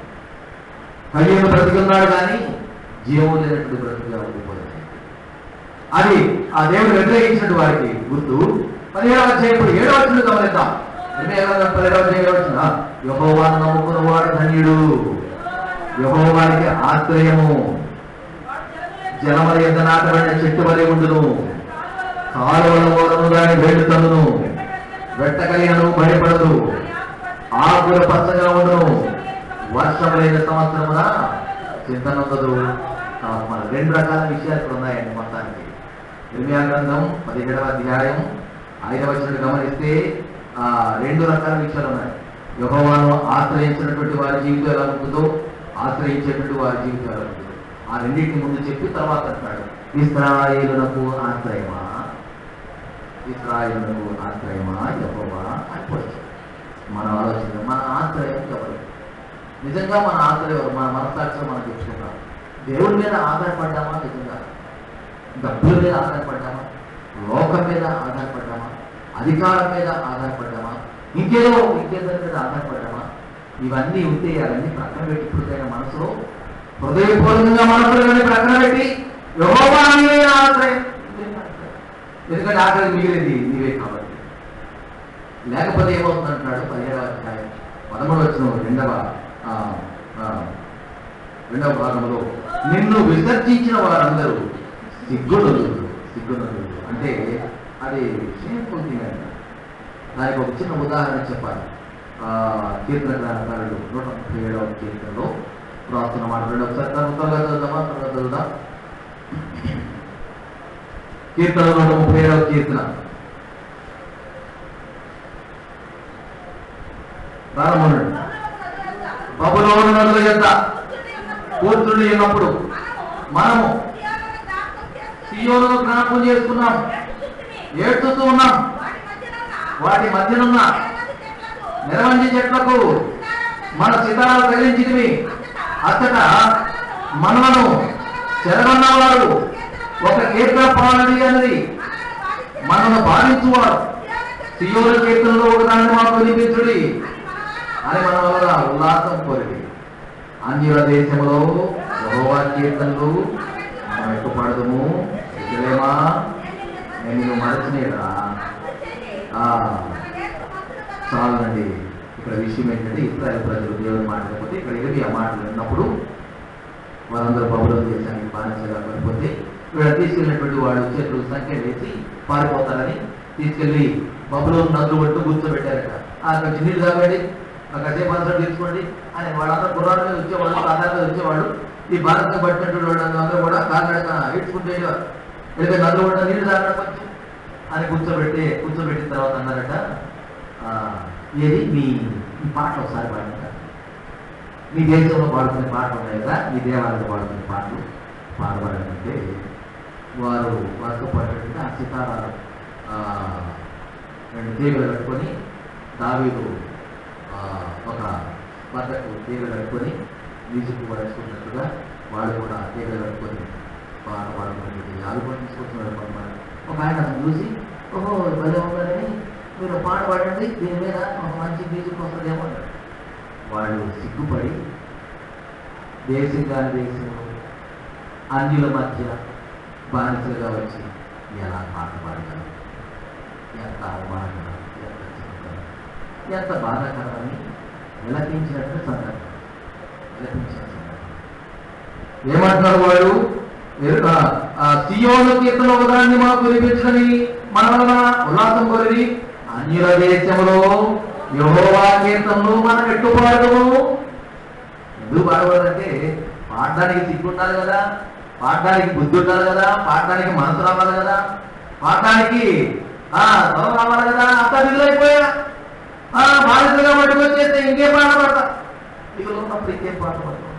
కయ్యూను బ్రతికున్నాడు కానీ జీవం లేనటువంటి బ్రతుకుగా ఉండిపోయింది. అది ఆ దేవుడు వ్యతిరేకించినట్టు వారికి గుర్తు. 17వ అధ్యాయం 7వ వచనం గమనిద్దాం. 17వ అధ్యాయం యెహోవాను నమ్ముకున్న వాడు ధన్యుడు, యెహోవానికి ఆశ్రయము, జలముల యొద్ద నాటబడిన చెట్టు వలె ఉండును, కాలువల ఓరను దాని వేడు తన్నును, వెట్టకలియను భయపడదు, ఆకుల పచ్చగా ఉండును, వర్షం లేని సంవత్సరమున చింతనందదు. మన 2 రకాల విషయాలు ఇక్కడ ఉన్నాయండి మొత్తానికి. ఇర్మియా గ్రంథం 17వ అధ్యాయం 5వ వచనం గమనిస్తే 2 రకాల విషయాలు ఉన్నాయి. యెహోవాను ఆశ్రయించినటువంటి వారి జీవితం ఎలా ఉంటుందో, ఆశ్రయించేటువంటి వారి జీవితం ఎలా ఉంటుందో ఆ రెండింటిని ముందు చెప్పి తర్వాత అంటాడు, ఇశ్రాయేలునకు ఆశ్రయమా, ఇశ్రాయేలునకు ఆశ్రయమా యెహోవా అని. మన ఆలోచన, మన ఆశ్రయం ఎవరు? నిజంగా మన ఆశ్రయం ఎవరు? మన మనసాక్షిలో మనం తెచ్చుకుంటాం. దేవుడి మీద ఆధారపడ్డామా? నిజంగా డబ్బుల మీద ఆధారపడ్డామా? లోకం మీద ఆధారపడ్డామా? అధికారం మీద ఆధారపడ్డామా? ఇంకేదో మీద ఆధారపడ్డామా? ఇవన్నీ ఉంటే అవన్నీ ప్రక్కన పెట్టి ఇప్పుడైనా మనసులో హృదయపూర్వకంగా మనసులో ప్రక్కన పెట్టి యెహోవా నీవే ఆశ్రయం. ఎందుకంటే ఆఖరి మిగిలింది నీవే కాబట్టి. లేకపోతే ఏమవుతుందంటున్నాడు 17వ అధ్యాయం 13వ వచనం 2వ భాగంలో, నిన్ను విసర్జించిన వారందరూ సిగ్గునొందురు. అంటే అది షేమ్ఫుల్ థింగ్ అంట. దానికి ఒక చిన్న ఉదాహరణ చెప్పాలి. కీర్తనకారుడు 137వ కీర్తనలో రాస్తున్న మాట ఒకసారి త్వరగా చదువుదాం. కీర్తన 137వ కీర్తన ప్రారంభం. బబులోను నదుల యొద్ద కూర్చుని ఉన్నప్పుడు మనము సీయోనును జ్ఞాపకం చేసుకున్నాం, ఏడ్చుతూ ఉన్నాం. వాటి మధ్యనున్న నిరవంజి చెట్లకు మన సితారాలు తగిలించినవి. అచ్చట మనలను చెరగొన్నవాడు ఒక కీర్తన పాలనది అన్నది మనను బాధించువాడు. సీయోను కీర్తనలో ఒకదాన్ని మాకు వినిపించుడి అని మన వల్ల ఉల్లాసం కోరిడి. అన్యుల దేశంలో యెహోవా కీర్తనలు మనం ఎక్కుపడదుము. ఎరుషలేమా, నేను నిన్ను మరచినేదా. చాలండి. ఇక్కడ విషయం ఏంటంటే, ఇశ్రాయేలు ప్రజలు దేవుని మాట్లాడకపోతే, ఇక్కడ ఇరవై మాటలు విన్నప్పుడు వారందరూ బబులోను దేశానికి బానిసగా పడిపోతే వీళ్ళ తీసుకెళ్ళినటువంటి వాళ్ళు చేతులు సంఖ్య వేసి పారిపోతారని తీసుకెళ్లి బబులోను నదులు ఒట్టు కూర్చోబెట్టారట. అక్కడ నీళ్ళు తాగండి, కాసేపు మనసు తీసుకోండి అని వాళ్ళందరూ గుర్రాల మీద వచ్చేవాళ్ళు, కాళ్ళ మీద వచ్చేవాళ్ళు. ఈ బానిసగా పట్టినటువంటి వాళ్ళందరూ కూడా కాళ్ళ ఈడ్చుకుంటే లేదా నదులు కూడా నీళ్ళు తాగడం కొంచెం అని కూర్చోబెట్టిన తర్వాత అన్నారట, ఏది మీ పాటలు ఒకసారి పాడినారు, మీ దేశంలో పాడుకునే పాటలు ఉన్నాయి కదా, మీ దేవాలయంలో పాడుకునే పాటలు పాడబడాలంటే వారితో పాటు ఆ సితారాలు 2 తీగలు కట్టుకొని దావీదు ఒక బద్దకు తీగలు కట్టుకొని మ్యూజిక్ వాడుకున్నట్టుగా వాళ్ళు కూడా తీగలు కట్టుకొని పాట పాడుకున్నట్టు ఆల్బమ్ తీసుకొస్తున్నారు. ఒక ఆయన అతను చూసి ఓహో భలే ఉందని మీరు పాట పాడండి, దీని మీద ఒక మంచి మ్యూజిక్ వస్తుందేమో అన్నాడు. వాళ్ళు సిగ్గుపడి దేశంగా దేశంలో అన్యుల మధ్య బానిసలుగా వచ్చి ఎలా పాట పాడగలరు, ఎంత అవమానకరం, ఎంత చిన్నకరం, ఎంత బాధాకరమని విలపించినట్టు సందర్భం. విలపించిన సందర్భం ఏమంటున్నారు వాడు, సియోను కీర్తన ఒకదాన్ని మాకు వినిపించని మన వలన ఉల్లాసం కోరి అన్యుల దేశంలో యెహోవా కీర్తనలు మనం ఎట్టు పాడము. ఎందుకు పాడకూడదంటే పాడడానికి సిగ్గు ఉండాలి కదా, పాడడానికి బుద్ధి ఉండాలి కదా, పాడడానికి మనసు రావాలి కదా, పాడడానికి స్వరం రావాలి కదా. అంత నిలైపోయా బాధితులుగా పట్టుకొచ్చేస్తే ఇంకేం పాట పడతా, ఇదిలో ఉన్నప్పుడు ఇంకేం పాట పడతాం.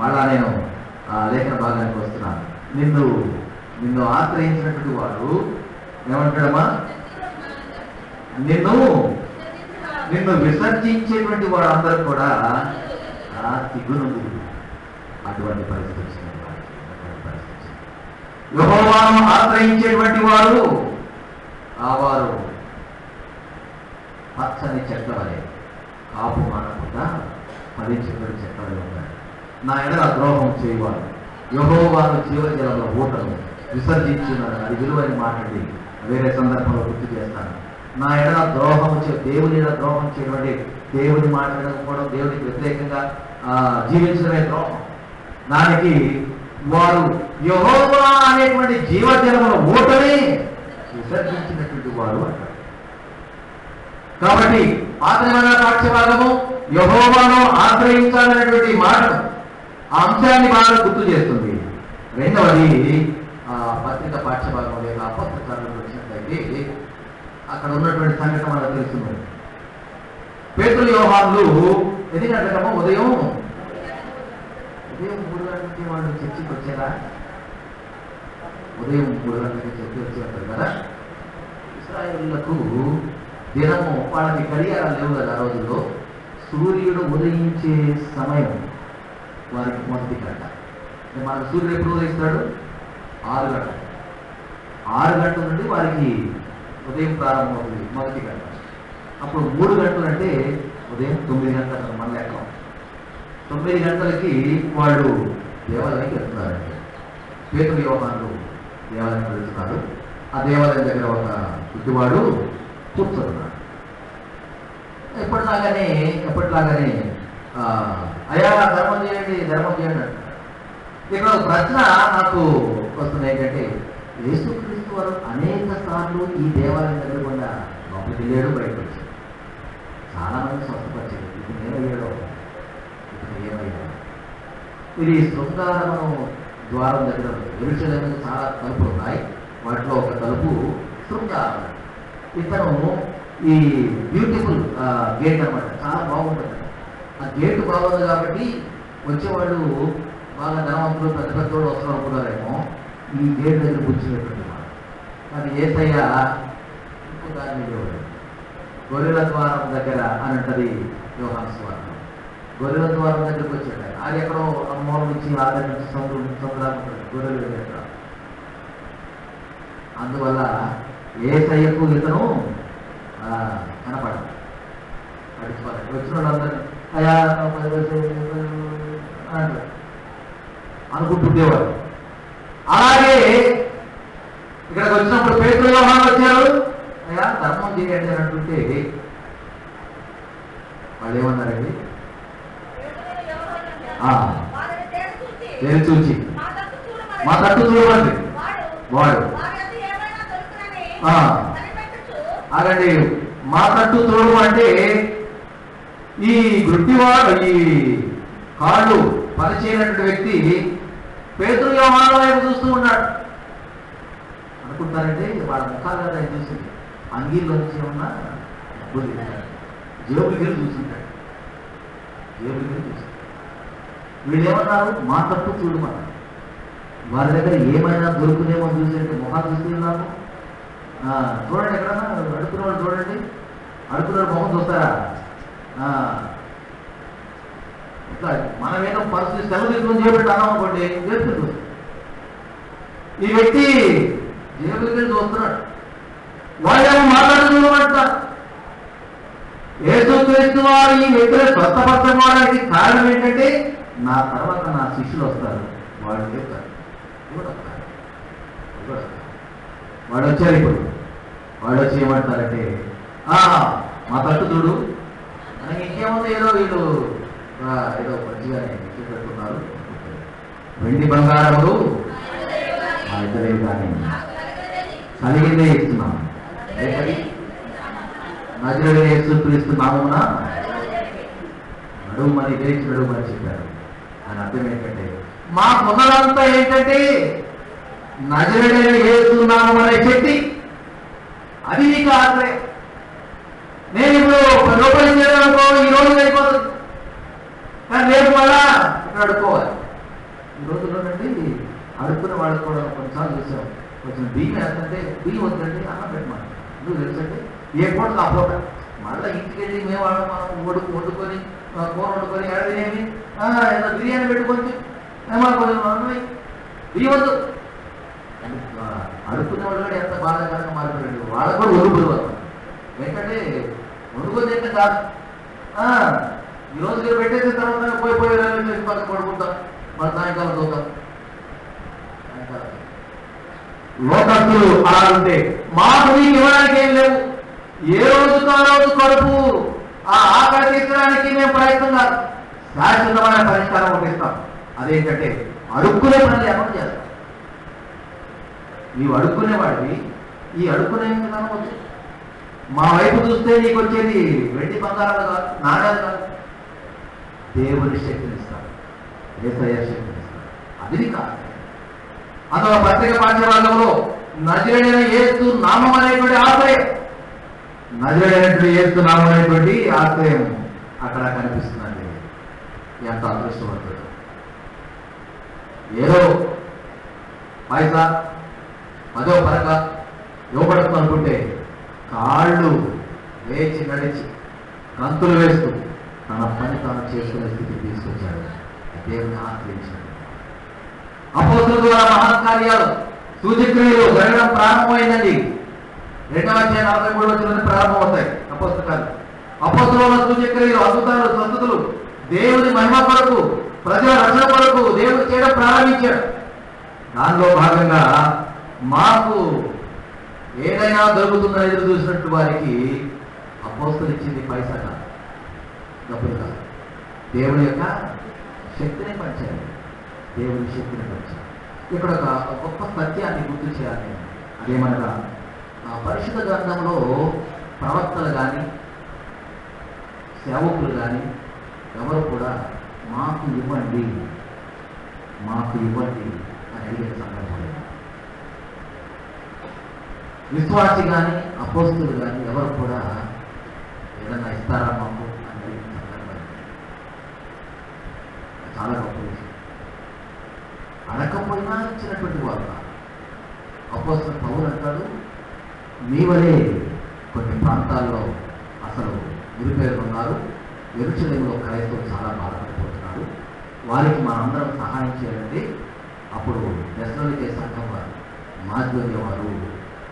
మళ్ళా నేను లేఖన భాగానికి వస్తున్నాను. నిన్ను ఆశ్రయించినటువంటి వాడు ఏమంటాడమ్మా, నిన్ను విసర్జించేటువంటి వాళ్ళందరూ కూడా సిగ్గునుంది. అటువంటి పరిస్థితి వచ్చింది. యెహోవాను ఆశ్రయించేటువంటి వారు వారు పచ్చని చెట్ల వలె కాపు మానకుండా ఫలించేటువంటి చెట్ల వలె ఉంటారు. నా ఎడల ద్రోహం చేయవాడు యెహోవాను జీవజలంలో ఊటను విసర్జించున్నాడు. అది విలువని మాట్లాడి వేరే సందర్భంలో గుర్తు చేస్తాను. నా ఎడల ద్రోహం దేవుని ఎడల ద్రోహం చేయడం, దేవుని మాట్లాడకపోవడం, దేవునికి వ్యతిరేకంగా జీవించడమే ద్రోహం. దానికి వారు యెహోవా అనేటువంటి జీవజలముల ఊటని విసర్జించినటువంటి వారు అంటారు. కాబట్టి పాత్రమైన పాఠ్యభాగము యెహోవాను ఆశ్రయించాలనేటువంటి మాటను ఆ అంశాన్ని బాగా గుర్తు చేస్తుంది. రెండవది పత్రిక పాఠ్యభాగం లేదా అపత్రికలు వచ్చినట్లయితే అక్కడ ఉన్నటువంటి సంఘటన మనకు తెలుస్తుంది. పేతురు యోహానులు ఎన్ని గంటలకమ్మా? ఉదయం 3 గంటలకి వాళ్ళు చర్చికి వచ్చారా? ఉదయం 3 గంటలకి చర్చి వచ్చేస్తారు కదా. ఇశ్రాయేలులకు దినము వాళ్ళకి గడియారాలు లేవు కదా. ఆ రోజుల్లో సూర్యుడు ఉదయించే సమయం వారికి మొదటి గంట. మనకు సూర్యుడు ఎప్పుడు ఉదయిస్తాడు? 6 గంటలు. 6 గంటల నుండి వారికి ఉదయం ప్రారంభమవుతుంది మొదటి గంట. అప్పుడు 3 గంటలు అంటే ఉదయం 9 గంటలు మన లెక్క. 9 గంటలకి వాళ్ళు దేవాలయానికి వెళ్తున్నారండి. పేతురు యోహానులు దేవాలయానికి వెళ్తున్నారు. ఆ దేవాలయం దగ్గర ఒక గుడ్డివాడు కూర్చున్నాడు. ఎప్పటిలాగానే అయ్యా ధర్మం చేయండి అంటారు. ఇక్కడ ఒక ప్రశ్న నాకు వస్తుంది. ఏంటంటే యేసుక్రీస్తు వారు అనేక సార్లు ఈ దేవాలయం దగ్గర కూడా లోపలికి వెళ్ళాడు, బయటకు వచ్చాడు. చాలా మంది స్వస్థపరిచాడు. ఇది ఏమయ్యాడో ఇది శృంగారము ద్వారం దగ్గర ఎరుషలేముకు చాలా తలుపులు ఉన్నాయి. వాటిలో ఒక తలుపు శృంగారం. ఇతను ఈ బ్యూటిఫుల్ గేట్ అనమాట, చాలా బాగుంటుంది. ఆ గేటు బాగుంది కాబట్టి వచ్చేవాళ్ళు బాగా ధనవంతులు పెద్ద పెద్దవాళ్ళు వస్తున్నారు అనుకున్నారేమో ఈ గేట్ దగ్గర కూర్చునేటువంటి మాట. కానీ యేసయ్య ఇంకో దాని మీద గొర్రెల ద్వారం దగ్గర అని అంటది యోహాను సువార్త. గొర్రెల ద్వారం దగ్గరకు వచ్చాడు. అది ఎక్కడో మూల నుంచి ఆధార నుంచి సముద్రాలు గొర్రెలు వెళ్ళాడు. అందువల్ల యేసయ్యకు ఇతను కనపడదు. పడిపోతాడు. వచ్చిన వాళ్ళందరూ అయా అంటారు అనుకుంటుండేవారు. అలాగే ఇక్కడికి వచ్చినప్పుడు పేతురు యోహాను వచ్చారు. అయ్యా ధర్మం చేయండి అని అంటుంటే వాళ్ళు ఏమన్నారండి? నేను చూచి మా తట్టు చూడమండి వాడు అలాంటి మా తట్టు చూడము అంటే ఈ గుడ్డివాడు, ఈ కాళ్ళు పనిచేయనటువంటి వ్యక్తి పేతురు యోహాను వైపు చూస్తూ ఉన్నాడు. అనుకుంటారంటే వాళ్ళ ముఖాలు కదా చూసింది. అంగీల్లో నుంచి ఏమన్నా జేబులకి చూస్తుంటాడు. వీళ్ళు ఏమన్నారు? మా తట్టు చూడమన్నారు. వారి దగ్గర ఏమైనా దొరుకునేమో చూసేంటే మొహాలు చూస్తున్నాము. చూడండి, ఎక్కడన్నా అడుక్కున్న వాళ్ళు చూడండి. అడుక్కున్న మొహం చూస్తారా? ఇట్లా మనమేదో పరిస్థితి సెలవు తీసుకుని చేపట్టి అన్నాం అనుకోండి చేస్తుంది. ఈ వ్యక్తి జేబులకి చూస్తున్నాడు, వాళ్ళేమో మాట్లాడుతున్నమాట. యేసుక్రీస్తు వారు ఈ వ్యక్తిని స్వస్థపరచడానికి కారణం ఏంటంటే, నా తర్వాత నా శిష్యులు వస్తారు, వాళ్ళు చెప్తారు, వాడు వచ్చారు. ఇప్పుడు వాడు వచ్చి ఏమంటారంటే, మా తట్టు చూడు, మనకి ఇంకేముంది, ఏదో వీళ్ళు ఏదో మంచిగానే పెట్టుకున్నారు, వెండి బంగారములు మా ఇద్దరే కానీ కలిగిందే ఇస్తున్నాం. నజరేయుడైన యేసుక్రీస్తు నామమున నడుమని లేచి నడుమని చెప్పారు. అని అర్థం ఏంటంటే, మా పొందడంతా ఏంటంటే నజరేయుడైన యేసు నామం అనే శక్తి, అది నీకు ఆశ్రయం. నేను ఇప్పుడు రూపాయలు చేయడానికో ఈ రోజు అయిపోతుంది, కానీ రేపు మళ్ళా ఇక్కడ అడుక్కోవాలి. ఈ రోజుల్లోనండి అడుక్కుని వాడుకోవడం కొన్నిసార్లు చూసాం. కొంచెం బియ్యం వేస్తుంటే బియ్యం వద్దండి అన్నం పెట్టమని, నువ్వు తెలుసంటే ఏ పూట ఆ పూట మళ్ళీ ఇంటికి వెళ్ళి మేము మనం వండుకొని కూర వండుకొని ఎడదినేమి ఏదో బిర్యానీ పెట్టుకొని ఏమో కొంచెం బియ్యం వద్దు. అడుక్కునే వాళ్ళు కూడా ఎంత బాధాకరంగా మారిపోయాడు. వాళ్ళకు కూడా ఒడుపులు ఏంటంటే వండుకొని తింటే కాదు, ఈరోజు మీరు పెట్టేసిన తర్వాత పోయి రైల్వే స్టేషన్ పక్కన పడుకుంటాం, మన సాయంకాలం చూద్దాం. లోకస్తులు అలా ఉంటే మాకు మీకు ఇవ్వడానికి ఏం లేవు. ఏ రోజుకు ఆ రోజు కడుపు ఆ ఆకలి తీర్చడానికి మేము ప్రయత్నం కాదు, శాశ్వతమైన పరిష్కారం ఒకటిస్తాం. అదేంటంటే అడుక్కునే పనులు ఎవరు చేస్తాం. నీవు అడుక్కునేవాడివి, ఈ అడుక్కునే విధానం వచ్చు. మా వైపు చూస్తే నీకు వచ్చేది వెండి బంగారాలు కాదు, నాణ్యాలు కాదు, దేవుని శక్తిని ఇస్తాడు, యేసయ్య శక్తిని ఇస్తాడు. అది కాదు. అదొక పత్రిక పాఠ్యభాగంలో నజరేయుడైన యేసు నామం అనేటువంటి ఆశ్రయం, నజరేయుడైనటువంటి యేసు నామం అనేటువంటి ఆశ్రయం అక్కడ కనిపిస్తుందండి. ఎంత అదృష్టవంతుడు. ఏదో పైసా అదో పరక ఇవ్వబడుతుంది అనుకుంటే కాళ్ళు వేచి నడిచి గంతులు వేస్తూ తన పని తాను చేసుకునే స్థితికి తీసుకొచ్చాడు. దేవుని ఆశ్రయించాడు. అపోస్తుల ద్వారా మహత్కార్యాలు సూచక్రియలు జరగడం ప్రారంభమైందండి. 2వ అధ్యాయం 43వ వచనం ప్రారంభమవుతాయి. అపోస్తుల సూచక్రియలు, అద్భుతాలు, స్వస్థతలు దేవుని మహిమ కొరకు, ప్రజల రక్షణ కొరకు దేవుడు చేయడం ప్రారంభించాడు. దానిలో భాగంగా మాకు ఏదైనా దొరుకుతుందని ఎదురు చూసినట్టు వారికి అపోస్తులు ఇచ్చింది పైసా కాదు, డబ్బులు కాదు, దేవుని యొక్క శక్తిని పంచారు. దేవుని శక్తిని పంచారు. ఇక్కడ ఒక గొప్ప సత్యాన్ని గుర్తు చేయాలి. అదేమనగా పరిశుద్ధ గ్రంథంలో ప్రవక్తలు కానీ సేవకులు కానీ ఎవరు కూడా మాకు ఇవ్వండి అని అడిగిన సందర్భం లేదు. విశ్వాసి కానీ అపోస్తులు కానీ ఎవరు కూడా ఏదన్నా ఇస్తారా మాకు అని అడిగిన సందర్భం చాలా గొప్ప విషయం. అడగకపోయినా ఇచ్చినటువంటి వారు. అపోస్తలుడు పౌలు అంటాడు, మీ వలే కొన్ని ప్రాంతాల్లో అసలు నిరుపేదలున్నారు, యెరూషలేములో క్రైస్తవులు చాలా బాధపడిపోతున్నారు, వారికి మనందరం సహాయం చేయాలంటే అప్పుడు దశలోనికే సంఘం వారు, మాధ్వర్య వారు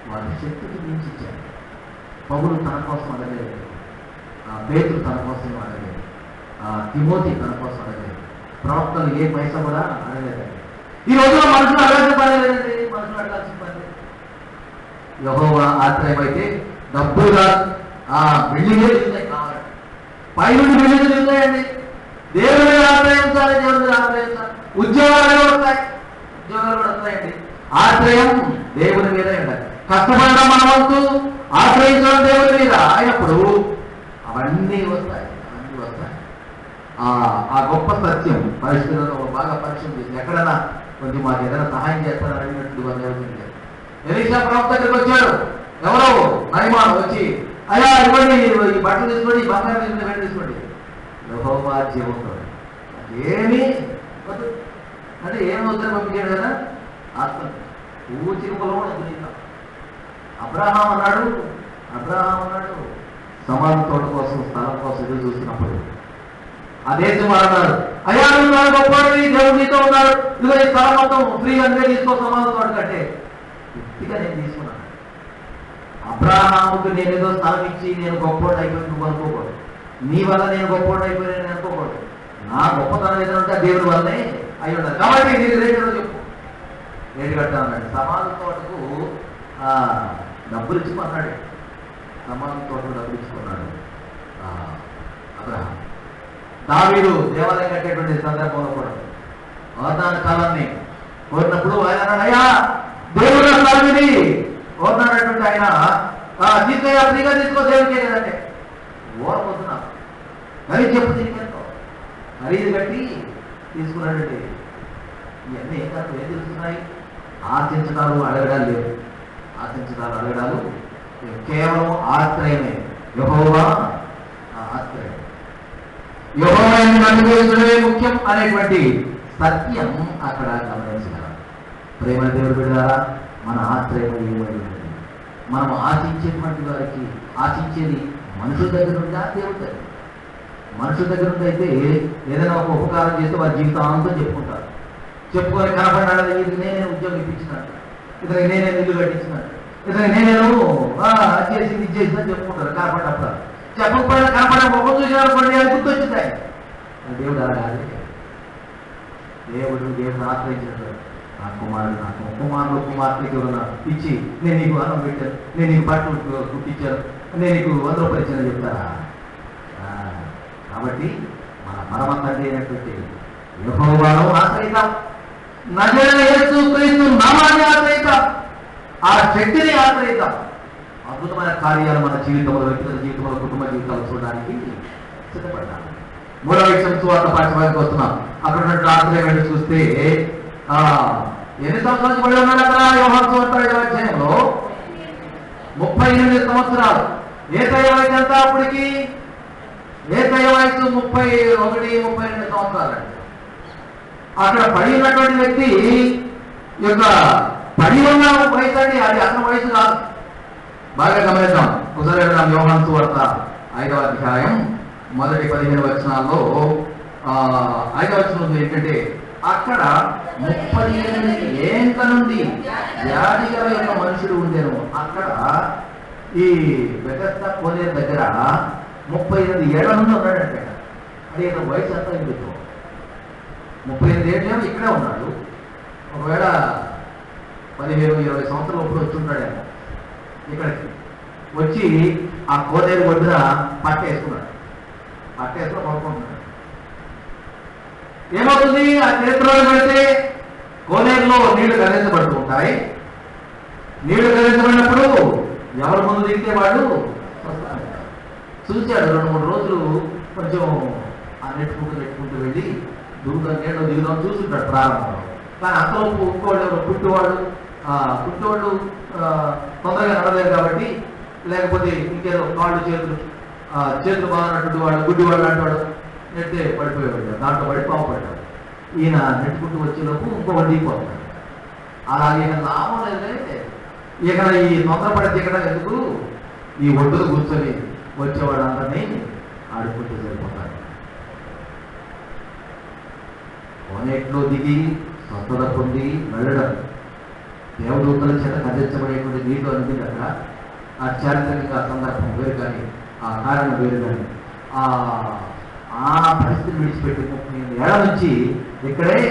వారి శక్తికి మించిచ్చారు. పౌలు తన కోసం అడగలేదు, పేతురు తన కోసం అడగలేదు, తిమోతి తన కోసం అడగలేదు, ప్రవక్తలు ఏ పైసా కూడా అడగలేదండి. ఈ రోజులో మనుషులు అడగాల్సిన పని లేదండి, మనుషులు అడగాల్సిన పని లేదు. యెహోవా ఆశ్రయం అయితే డబ్బులు కాదు, బిల్డింగే తిరుగుతాయి కావాలండి, పైనుండి బిల్డింగ్ తిరుగుతాయండి. దేవుని ఆశ్రయించాలి, దేవుని ఆశ్రయించాలి. ఉద్యోగాలు కూడా వస్తాయండి. ఆశ్రయం దేవుని మీద ఉండాలి. కష్టపడడం మన వంతు, ఆశ్రయించడం దేవుని మీద అయినప్పుడు అవన్నీ వస్తాయి. ఆ గొప్ప సత్యం పరిస్థితులను బాగా పరిచయం చేసి ఎక్కడైనా కొంచెం మాకు ఏదైనా సహాయం చేస్తారని అడిగినట్టు వాళ్ళు ఎలీషా ప్రవక్త దగ్గరికి వచ్చాడు. ఎవరో నయమాను వచ్చి, అయ్యా ఇవ్వండి, ఈ బట్టలు తీసుకోండి, ఈ బంగారం తీసుకుని వెంట తీసుకోండి. యెహోవా జీవంతోడు ఏమీ వద్దు అంటే ఏమి వద్దని పంపించాడు కదా, ఆత్మ ఊచిరుపులో వద్దు. అబ్రహాం అన్నాడు, సమాధి తోట కోసం, స్థలం కోసం ఎదురు చూస్తున్నప్పుడు ఆ దేశం అన్నాడు, అయ్యా నువ్వు గొప్పవాడివి, దేవుడు నీతో ఉన్నాడు, ఇదిగో ఈ స్థలం మొత్తం ఫ్రీగా తీసుకో సమాధి తోట కంటే వ్యక్తిగా నేను తీసుకున్నాను. అబ్రాహాముకు నేనేదో స్థలం ఇచ్చి నేను గొప్పవాడు అయిపోయి నువ్వు అనుకోకూడదు, నీ వల్ల నేను గొప్పవాడు అయిపోయి నేను అనుకోకూడదు. నా గొప్పతనం ఏదంటే దేవుడి వల్లనే అయి ఉండాలి. కాబట్టి నీకు రేటు చెప్పు, రేటు కట్టాలన్నాడు. సమాధి తోటకు డబ్బులు ఇచ్చుకున్నాడు, సమాధి తోటకు డబ్బులు ఇచ్చుకున్నాడు అబ్రహాం. దావీదు దేవాలయం కట్టేటువంటి సందర్భంలో కూడా వాగ్దాన కాలాన్ని కోరినప్పుడు ఆయన అన్నాడు, అయ్యా దేవుడు స్థలం ఇది కోరినటువంటి ఆయన తీసుకయ్యా ఫ్రీగా తీసుకో దేవుడికే కదంటే ఓరపోతున్నా ఖరీదు చెప్పు తీసుకెళ్తావు, ఖరీదు కట్టి తీసుకున్నాడండి. ఇవన్నీ ఏం తెలుస్తున్నాయి? ఆశించడాలు అడగడాలు లేవు, ఆశించడాలు అడగడాలు కేవలం ఆశ్రయమే. యెహోవా ఆశ్రయం, యెహోవాను అనుభవించడమే ముఖ్యం అనేటువంటి సత్యం అక్కడ గమనించగలం. ప్రేమ దేవుడు బిడ్డలారా, మన ఆశ్రయం ఏమైంది? మనం ఆశించేటువంటి వారికి ఆశించేది మనుషుల దగ్గర ఉందా దేవుడి దగ్గర? మనుషుల దగ్గర నుండి అయితే ఏదైనా ఒక ఉపకారం చేస్తే వారి జీవితాంతం చెప్పుకుంటారు. చెప్పుకొని కనపడ్డాడు, ఇది నేనే ఉద్యోగం ఇప్పించినట్టు, ఇతనికి నేనే ఇల్లు కట్టించినట్టు, ఇతనికి నేనేను చేసింది ఇది చేసిందని చెప్పుకుంటారు. కనపడ్డప్పుడు చెప్పకపోయినా కనపడే ముఖం చూసినప్పుడు అది గుర్తొచ్చింది ఆయన. దేవుడు అలాగే దేవుడు ఆశ్రయించినట్టు నా కుమారుడు కుమార్తెకి ఎవరన్నా ఇచ్చి నేను నీకు అన్నం పెట్టాను, నేను నీకు బట్టలు కుట్టించాను, నేను నీకు 100 రూపాయలు ఇచ్చానని చెప్తారా? కాబట్టి మన పరమ తండ్రి అయినటువంటి యెహోవాను ఆశ్రయిద్దాం, నజరేయుడైన యేసుక్రీస్తు నామాన్ని ఆశ్రయిద్దాం, ఆ శక్తిని ఆశ్రయిద్దాం. అద్భుతమైన కార్యాలు మన జీవితంలో, వ్యక్తుల జీవితంలో, కుటుంబ జీవితాలు చూడడానికి సిద్ధపడ్డాము. మూడవ విషయం సువార్త పాఠ్యభాగానికి వస్తున్నాం. అక్కడ ఆశ్రయం ఏంటో చూస్తే ఎన్ని సంవత్సరాల నుంచి పడి ఉన్నాడు అక్కడ? యోహాను సువార్త 5వ అధ్యాయంలో 38 సంవత్సరాలు. యేసయ్య వయసు ఎంత అప్పటికి? యేసయ్య వయసు 31-32 సంవత్సరాలు. అక్కడ పడి ఉన్నటువంటి వ్యక్తి యొక్క పడి ఉన్న వయసు అండి, అది అన్న వయసు కాదు. బాగా గమనిద్దాం. ఒకసారి యోహాను సువార్త 5వ అధ్యాయం మొదటి 15 వచనాల్లో 5వ వచనం ఏంటంటే, అక్కడ 38 ఏండ్ల నుండి వ్యాధి గల యొక్క మనుషుడు ఉండేను. అక్కడ ఈ బెతెస్దా కోనేరు దగ్గర 38 ఏళ్ల నుండి ఉన్నాడంటే, అంటే ఇతను వయసు ఎంత అయింది? 38 ఏళ్ళు ఇక్కడే ఉన్నాడు. ఒకవేళ 15-20 సంవత్సరాలు ఎప్పుడు వచ్చుంటాడేమో. ఇక్కడికి వచ్చి ఆ కోనేరు ఒడ్డున పట్టేసుకున్నాడు, పట్టేసుకుని పడుకుంటున్నాడు. ఏమవుతుంది? ఆ చరిత్రలో పెడితే కోనేరులో నీళ్లు కదిలించబడుతూ ఉంటాయి. నీళ్లు కదిలించబడినప్పుడు ఎవరు ముందు దిగితే వాళ్ళు చూశాడు. 2-3 రోజులు కొంచెం ఆ నెట్టుకుంటూ వెళ్ళి నీళ్ళు దిగుదాం చూస్తుంటాడు ప్రారంభంలో. కానీ అంతలోపు ఇంకోళ్ళు ఎవరు పుట్టివాళ్ళు తొందరగా నడలేరు కాబట్టి, లేకపోతే ఇంకేదో కాళ్ళు చేతులు బాగున్నటువంటి వాడు, గుడ్డివాడు లాంటి వాడు నెట్టే పడిపోయేవాడు, దాంట్లో పడి పావుపడ్డాడు. ఈయన నెట్టుకుంటూ వచ్చేలోపు ఇంకొకటి దిగిపోతాడు. అలాగే లాభం లేదే, ఇక్కడ ఈ తొందరపడి దిగడం ఎందుకు, ఈ ఒడ్డులు కూర్చొని వచ్చేవాడు అందరినీ ఆడుకుంటూ సరిపోతాడు. కోనేట్లో దిగి స్వస్థత పొంది వెళ్ళడం దేవదూతల చేత కదిలించబడేటువంటి నీళ్ళు అనిపింది అక్కడ. ఆ చారిత్రకంగా సందర్భం వేరు, కానీ ఆ కారణం వేరు. కానీ ఆ పరిస్థితిని విడిచిపెట్టి 38 ఏళ్ల నుంచి ఇక్కడే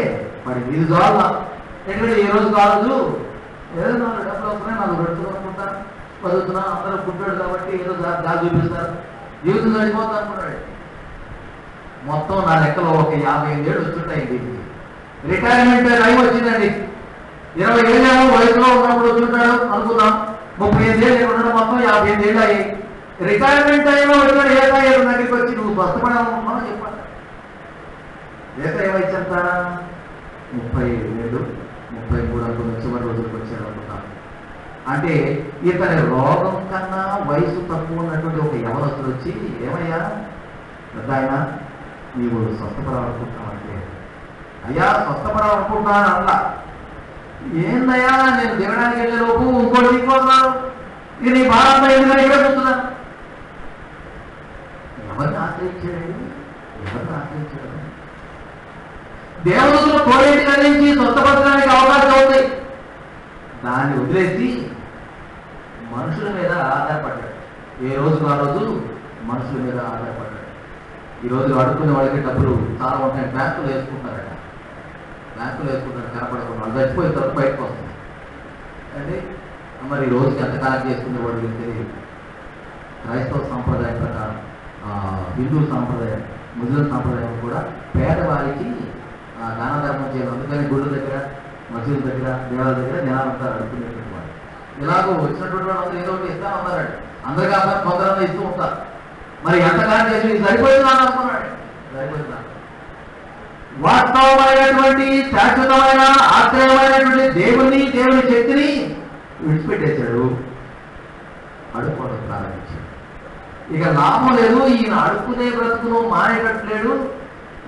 మరి వీధి కావాలి. ఎందుకంటే ఏ రోజు కాదు, ఏదో 4 డబ్బులు వస్తున్నాయి, 4 రొట్టెలు అనుకుంటాను, చదువుతున్నా, అందరూ పుట్టాడు కాబట్టి ఏదో దారి చూపిస్తారు, జీవితం గడిపోతా అనుకున్నాడు. మొత్తం నా లెక్కలో ఒక 55 ఏళ్ళు వచ్చుంటాయి. దీనికి రిటైర్మెంట్ టైం వచ్చిందండి. 20 ఏళ్ళేమో వయసులో ఉన్నప్పుడు వచ్చుంటాడు అనుకుందాం. 35 ఏళ్ళు ఉండడం మొత్తం 55 ఏళ్ళు అయ్యాయి. రిటైర్మెంట్ టైంలో వచ్చాడు. యేసయ్య దగ్గరికి వచ్చి నువ్వు స్వస్థపడాలనుకున్నావు చెప్పాలి. యేసయ్య వయసు ఎంత? 37, 33 అనుకున్న చివరి రోజులకు వచ్చాడు అనుకుంటాను. అంటే ఇతని రోగం కన్నా వయసు తక్కువ ఉన్నటువంటి ఒక యవనస్తుడు వచ్చి, ఏమయ్యా పెద్ద ఆయన నీవు స్వస్థపడాలనుకుంటున్నావు అంటే, అయ్యా స్వస్థపడాలనుకుంటున్నాను అలా. ఏందయ్యా నేను దిగడానికి వెళ్ళేలోపు ఇంకోటి దిగిపోతున్నాను, ఇది నీ భారత ఎందుకంటే ఇక్కడ కూర్చున్నాను. ఆశ్రయించాడు? ఎవరిని ఆశ్రయించాడు? దేవదూతలు కోడేటి కలిగించి స్వస్థపరచడానికి అవకాశం ఉంది. దాన్ని వదిలేసి మనుషుల మీద ఆధారపడ్డాడు. ఏ రోజుకు ఆ రోజు మనుషుల మీద ఆధారపడ్డాడు. ఈరోజు అడుక్కునే వాళ్ళకి డబ్బులు చాలా ఉంటాయి, బ్యాంకులు వేసుకుంటారట. బ్యాంకులు వేసుకుంటారు కనపడకుండా, వాళ్ళు చచ్చిపోయిన తర్వాత బయటకు వస్తుంది. అంటే మరి ఈ రోజుకి ఎంత కలెక్ట్ చేసుకునే వాడు తెలియదు. క్రైస్తవ సాంప్రదాయం ప్రకారం, హిందూ సాంప్రదాయం, ముస్లిం సాంప్రదాయం కూడా పేదవారికి దాన ధర్మం చేయాలి. అందుకని గుళ్ళ దగ్గర, మసీదుల దగ్గర, దేవాల దగ్గర జనాలు ఉంటారు అడుక్కునేటువంటి వాళ్ళు. ఇలాగో వచ్చినటువంటి వాళ్ళు అందరూ ఏదో ఒకటి ఇస్తా ఉన్నారండి. అందరు కాకపోతే కొందరన్నా ఇస్తూ ఉంటారు. మరి ఎంతకాలం చేసి సరిపోతుందా అనుకున్నాడు. సరిపోతుందా? వాస్తవమైనటువంటి శాశ్వతమైన ఆశ్రయమైనటువంటి దేవుని శక్తిని విడిచిపెట్టేశాడు, అడుక్కోవడం ప్రారంభించాడు. ఇక లాభం లేదు, ఈయన అడుక్కునే బ్రతుకును మానేటట్లేడు,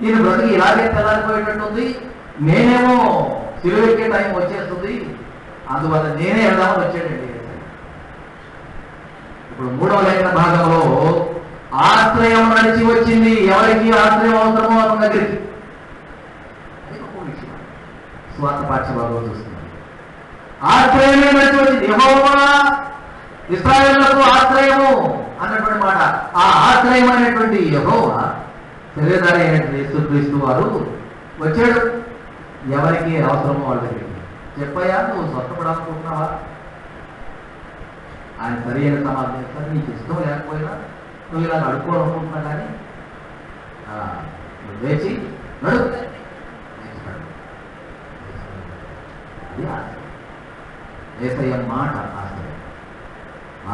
ఈయన బ్రతుకు ఇలాగే తెల్లారిపోయేటట్టుంది, నేనేమో సిలువెక్కే టైం వచ్చేస్తుంది, అందువల్ల నేనే వెళ్దామని వచ్చాడండి. ఇప్పుడు 3వ లేఖన భాగంలో ఆశ్రయం నడిచి వచ్చింది. ఎవరికి ఆశ్రయం అవసరమో అతని దగ్గరికి. అది ఒక విషయం స్వార్థ పాఠ్యభాగంలో చూస్తుంది. ఆశ్రయమే నడిచి వచ్చింది. యెహోవా ఇశ్రాయేలులకు ఆశ్రయము అన్నటువంటి మాట. ఆ ఆశ్రయమైనటువంటి యెహోవా శరీరధారి అయినటువంటి యేసుక్రీస్తు వారు వచ్చాడు. ఎవరికి అవసరమో వాళ్ళ దగ్గరికి. చెప్పయ్యా, నువ్వు స్వస్థపడాలనుకుంటున్నావా? ఆయన సరి అయిన సమాధానం చేస్తారు. నీకు ఇష్టం లేకపోయినా నువ్వు ఇలా నడుకోవాలనుకుంటున్నా కానీ నువ్వు వేచి నడుపు. యేసయ్య మాట ఆశ్రయం.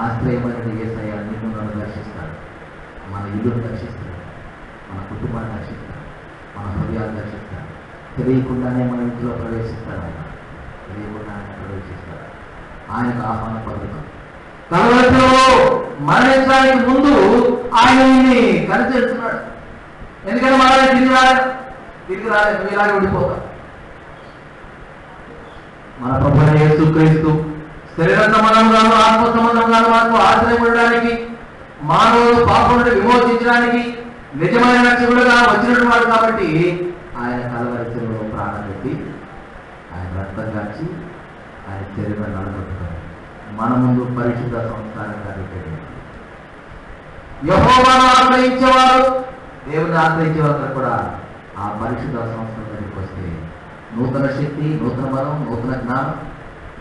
ఆశ్రయమైన యేసయ్య నిన్ను నన్ను దర్శిస్తాడు. మన ఇల్లును దర్శిస్తాడు, మన కుటుంబాన్ని దర్శిస్తాడు, మన హృదయాన్ని దర్శిస్తాడు. తెలియకుండానే మన ఇంట్లో ప్రవేశిస్తాడు. ఆయన తెలియకుండానే ప్రవేశిస్తాడు. ఆయనకు ఆహ్వానం పలుకుతాం. కలవరిలో మరణించడానికి ముందు ఆయన కనిచేస్తున్నాడు. ఎందుకంటే మన తిరిగి రాలేదు, నువ్వు ఇలాగే ఉండిపోతావు. మన ప్రభువైన యేసుక్రీస్తు శరీర సంబంధంగాను ఆత్మ సంబంధంగాను మనకు ఆశ్రయం ఉండడానికి, మానవుడు పాపం నుండి విమోచించడానికి నిజమైన రక్షకుడుగా వచ్చినటువంటి వాడు కాబట్టి ఆయన కలవరిలో ప్రాణం పెట్టి, ఆయన రక్తం కాచి, ఆయన శరీరం నడబెట్టుతాడు. మన ముందు పరిశుద్ధ సంస్కారంగా పెట్టాడు. యెహోవాను ఆశ్రయించేవారు, దేవుని ఆశ్రయించేవారు కూడా ఆ పరిశుద్ధ సంస్కారం దగ్గరికి వస్తే నూతన శక్తి, నూతన బలం, నూతన జ్ఞానం,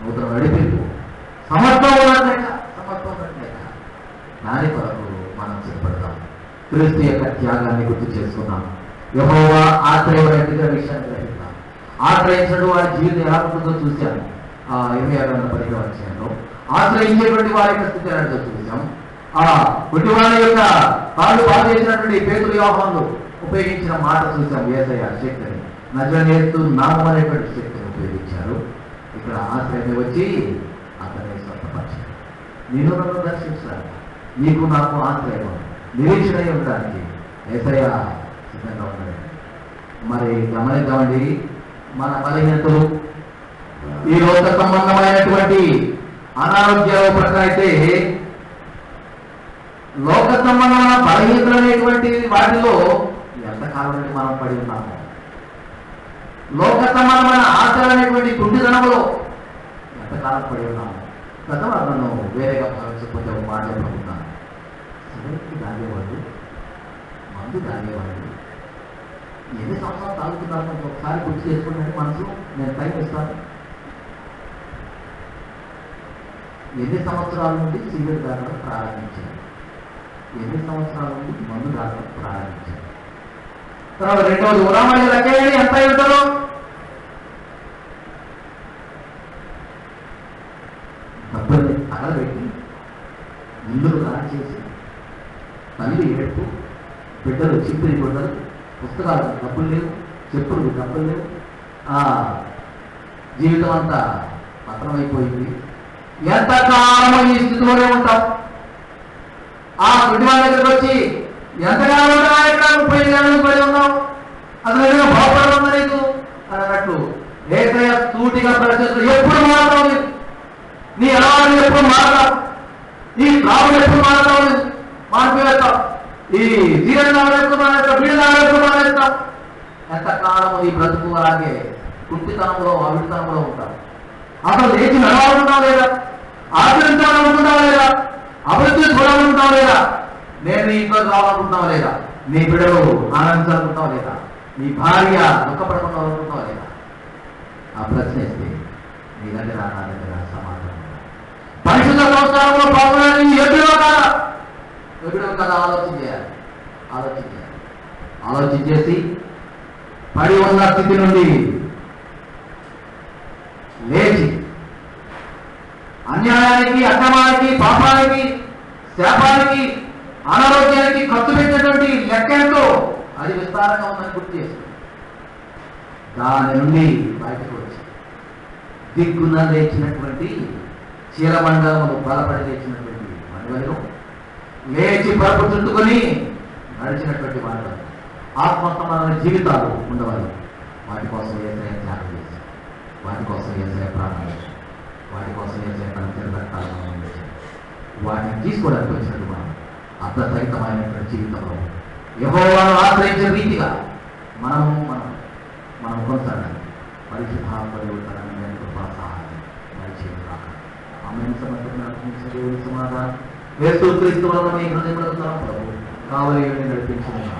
నూతన నడిపింపు, సమర్థం ఉన్నట్లేక దాని కొరకు మనం సిద్ధపడతాం. క్రీస్తు యొక్క త్యాగాన్ని గుర్తు చేసుకున్నాం. యెహోవా ఆశ్రయమైనట్టుగా విషయాన్ని గ్రహిస్తాం. ఆశ్రయించడం వారి జీవితం ఎలా ఉంటుందో చూశాము. 26వ అధ్యాయంలో ఆశ్రయించేటువంటి వారి యొక్క స్థితి ఏంటో చూసాం. గుడ్డి వారి యొక్క కాళ్ళు బాగు చేసినటువంటి పేతురు యోహానులు ఉపయోగించిన మాట చూసాం. యేసయ్య శక్తిని, నజరేతు నామం అనేటువంటి శక్తిని ఉపయోగించారు. ఇక్కడ ఆశ్రయం వచ్చి అతన్ని స్వస్థపరిచారు. నేను నన్ను దర్శించాను, నీకు నాకు ఆశ్రయం నిరీక్షణ ఉండడానికి యేసయ్య సిద్ధంగా ఉన్నాడు. మరి గమనిద్దామండి, మన బలహీనతలు, ఈ లోక సంబంధమైనటువంటి అనారోగ్యాల ప్రకారం అయితే లోక సంబంధమైన బలహీనతలు అనేటువంటి వాటిలో ఎంతకాలం నుండి మనం పడి ఉన్నాము. లోక సంబంధమైన ఆశలు అనేటువంటి కుంటితనంలో ఎంతకాలం పడి ఉన్నాము. పెద్దవాళ్ళను వేరేగా భావించకపోతే ఒక మాట చెప్పుకుంటున్నాను. సిగరెట్కి తాగేవాళ్ళు, మందు తాగేవాళ్ళు ఎన్ని సంవత్సరాలు తాగుతున్నారు ఒకసారి గుర్తు చేసుకుంటే మనసు నేను టైం ఇస్తాను. ఎన్ని సంవత్సరాల నుండి సిగరెట్ తాగడం ప్రారంభించారు, ఎన్ని సంవత్సరాల నుండి మందు తాగడం ప్రారంభించారు. తర్వాత రెండవది ఉరామణి లెక్కేయండి, ఎంత ఉంటారు? డబ్బుల్ని తగలబెట్టి ఇల్లులు ఖాళీ చేసి తల్లి ఏడుపు, బిడ్డలు చిప్పిరి గుడ్డలు, పుస్తకాలు డబ్బులు లేవు, చెప్పులు డబ్బులు లేవు, జీవితం అంతా పత్రమైపోయింది. ఎంతకాలం ఈ స్థితిలోనే ఉంటాం. ఆ కుటుంబాల దగ్గరకు వచ్చి ఎంతకాలం ఇక్కడ 30 ఏళ్ళు పడి ఉన్నాం, అసలు ఏదైనా బాగుపడుతుందా నీకు అని అన్నట్టు ఏదైనా సూటిగా ప్రశ్నిస్తూ ఎప్పుడు మారుతావు, నీ అలవాటు ఎప్పుడు మారుతావు, నీ రాబడి ఎప్పుడు మారుతావు, మారిపోయేస్తావు. ఈ జీవనాలు ఎప్పుడు మానేస్తాం, వీడినాలు ఎప్పుడు మానేస్తాం? ఎంతకాలం ఈ బ్రతుకు అలాగే కుంటితనంలో అవిటితనంలో ఉంటాం. అసలు లేచి నడవాలనుకుంటాం లేదా? ఆచరించాలనుకుంటాం లేదా? అభివృద్ధి చూడాలనుకుంటాం లేదా? నేను నీ ఇంట్లో రావాలనుకుంటాం లేదా? నీ బిడ్డలు ఆనందించాలనుకుంటాం లేదా? నీ భార్య దుఃఖపడకుండా అనుకుంటాం లేదా? ఆ ప్రశ్న ఇస్తే నీ దగ్గర నా దగ్గర సమాధానం. పరిశుద్ధ సంస్కారంలో పాల్గొనడానికి ఎదురో కాదా? ఎదురో కదా? ఆలోచన చేయాలి. ఆలోచన చేసి పడి ఉన్న స్థితి నుండి లేచి అన్యాయానికి, అక్రమానికి, పాపానికి, శాపానికి, అనారోగ్యానికి ఖర్చు పెట్టినటువంటి లెక్కలతో అది విస్తారంగా ఉందని గుర్తు చేస్తుంది. దాని నుండి బయటకు వచ్చి దిగ్గున లేచినటువంటి చీలమండలములు బలపడి లేచినటువంటి మనువలు లేచి పరుపు చుట్టుకొని నడిచినటువంటి వాళ్ళు ఆత్మసమాన జీవితాలు ఉండవాలి. వాటి కోసం ఏసయ్య త్యాగం చేసి, వాటి కోసం ఏసయ్య ప్రార్థన చేసి, వాటి కోసం ఏసయ్య తన తిరగట్టాలను చేసి, వాటిని తీసుకోవడానికి వచ్చినట్టు మనం అర్థసహితమైనటువంటి జీవితంలో యెహోవాను ఆశ్రయించిన రీతిగా మనం కొనసాగాలి. పరిశుద్ధాత్మలు తన సహాయం సమాధానం యేసు క్రీస్తు వలన మీ హృదయములకు ప్రభు కావలి నడిపించుకున్నాం.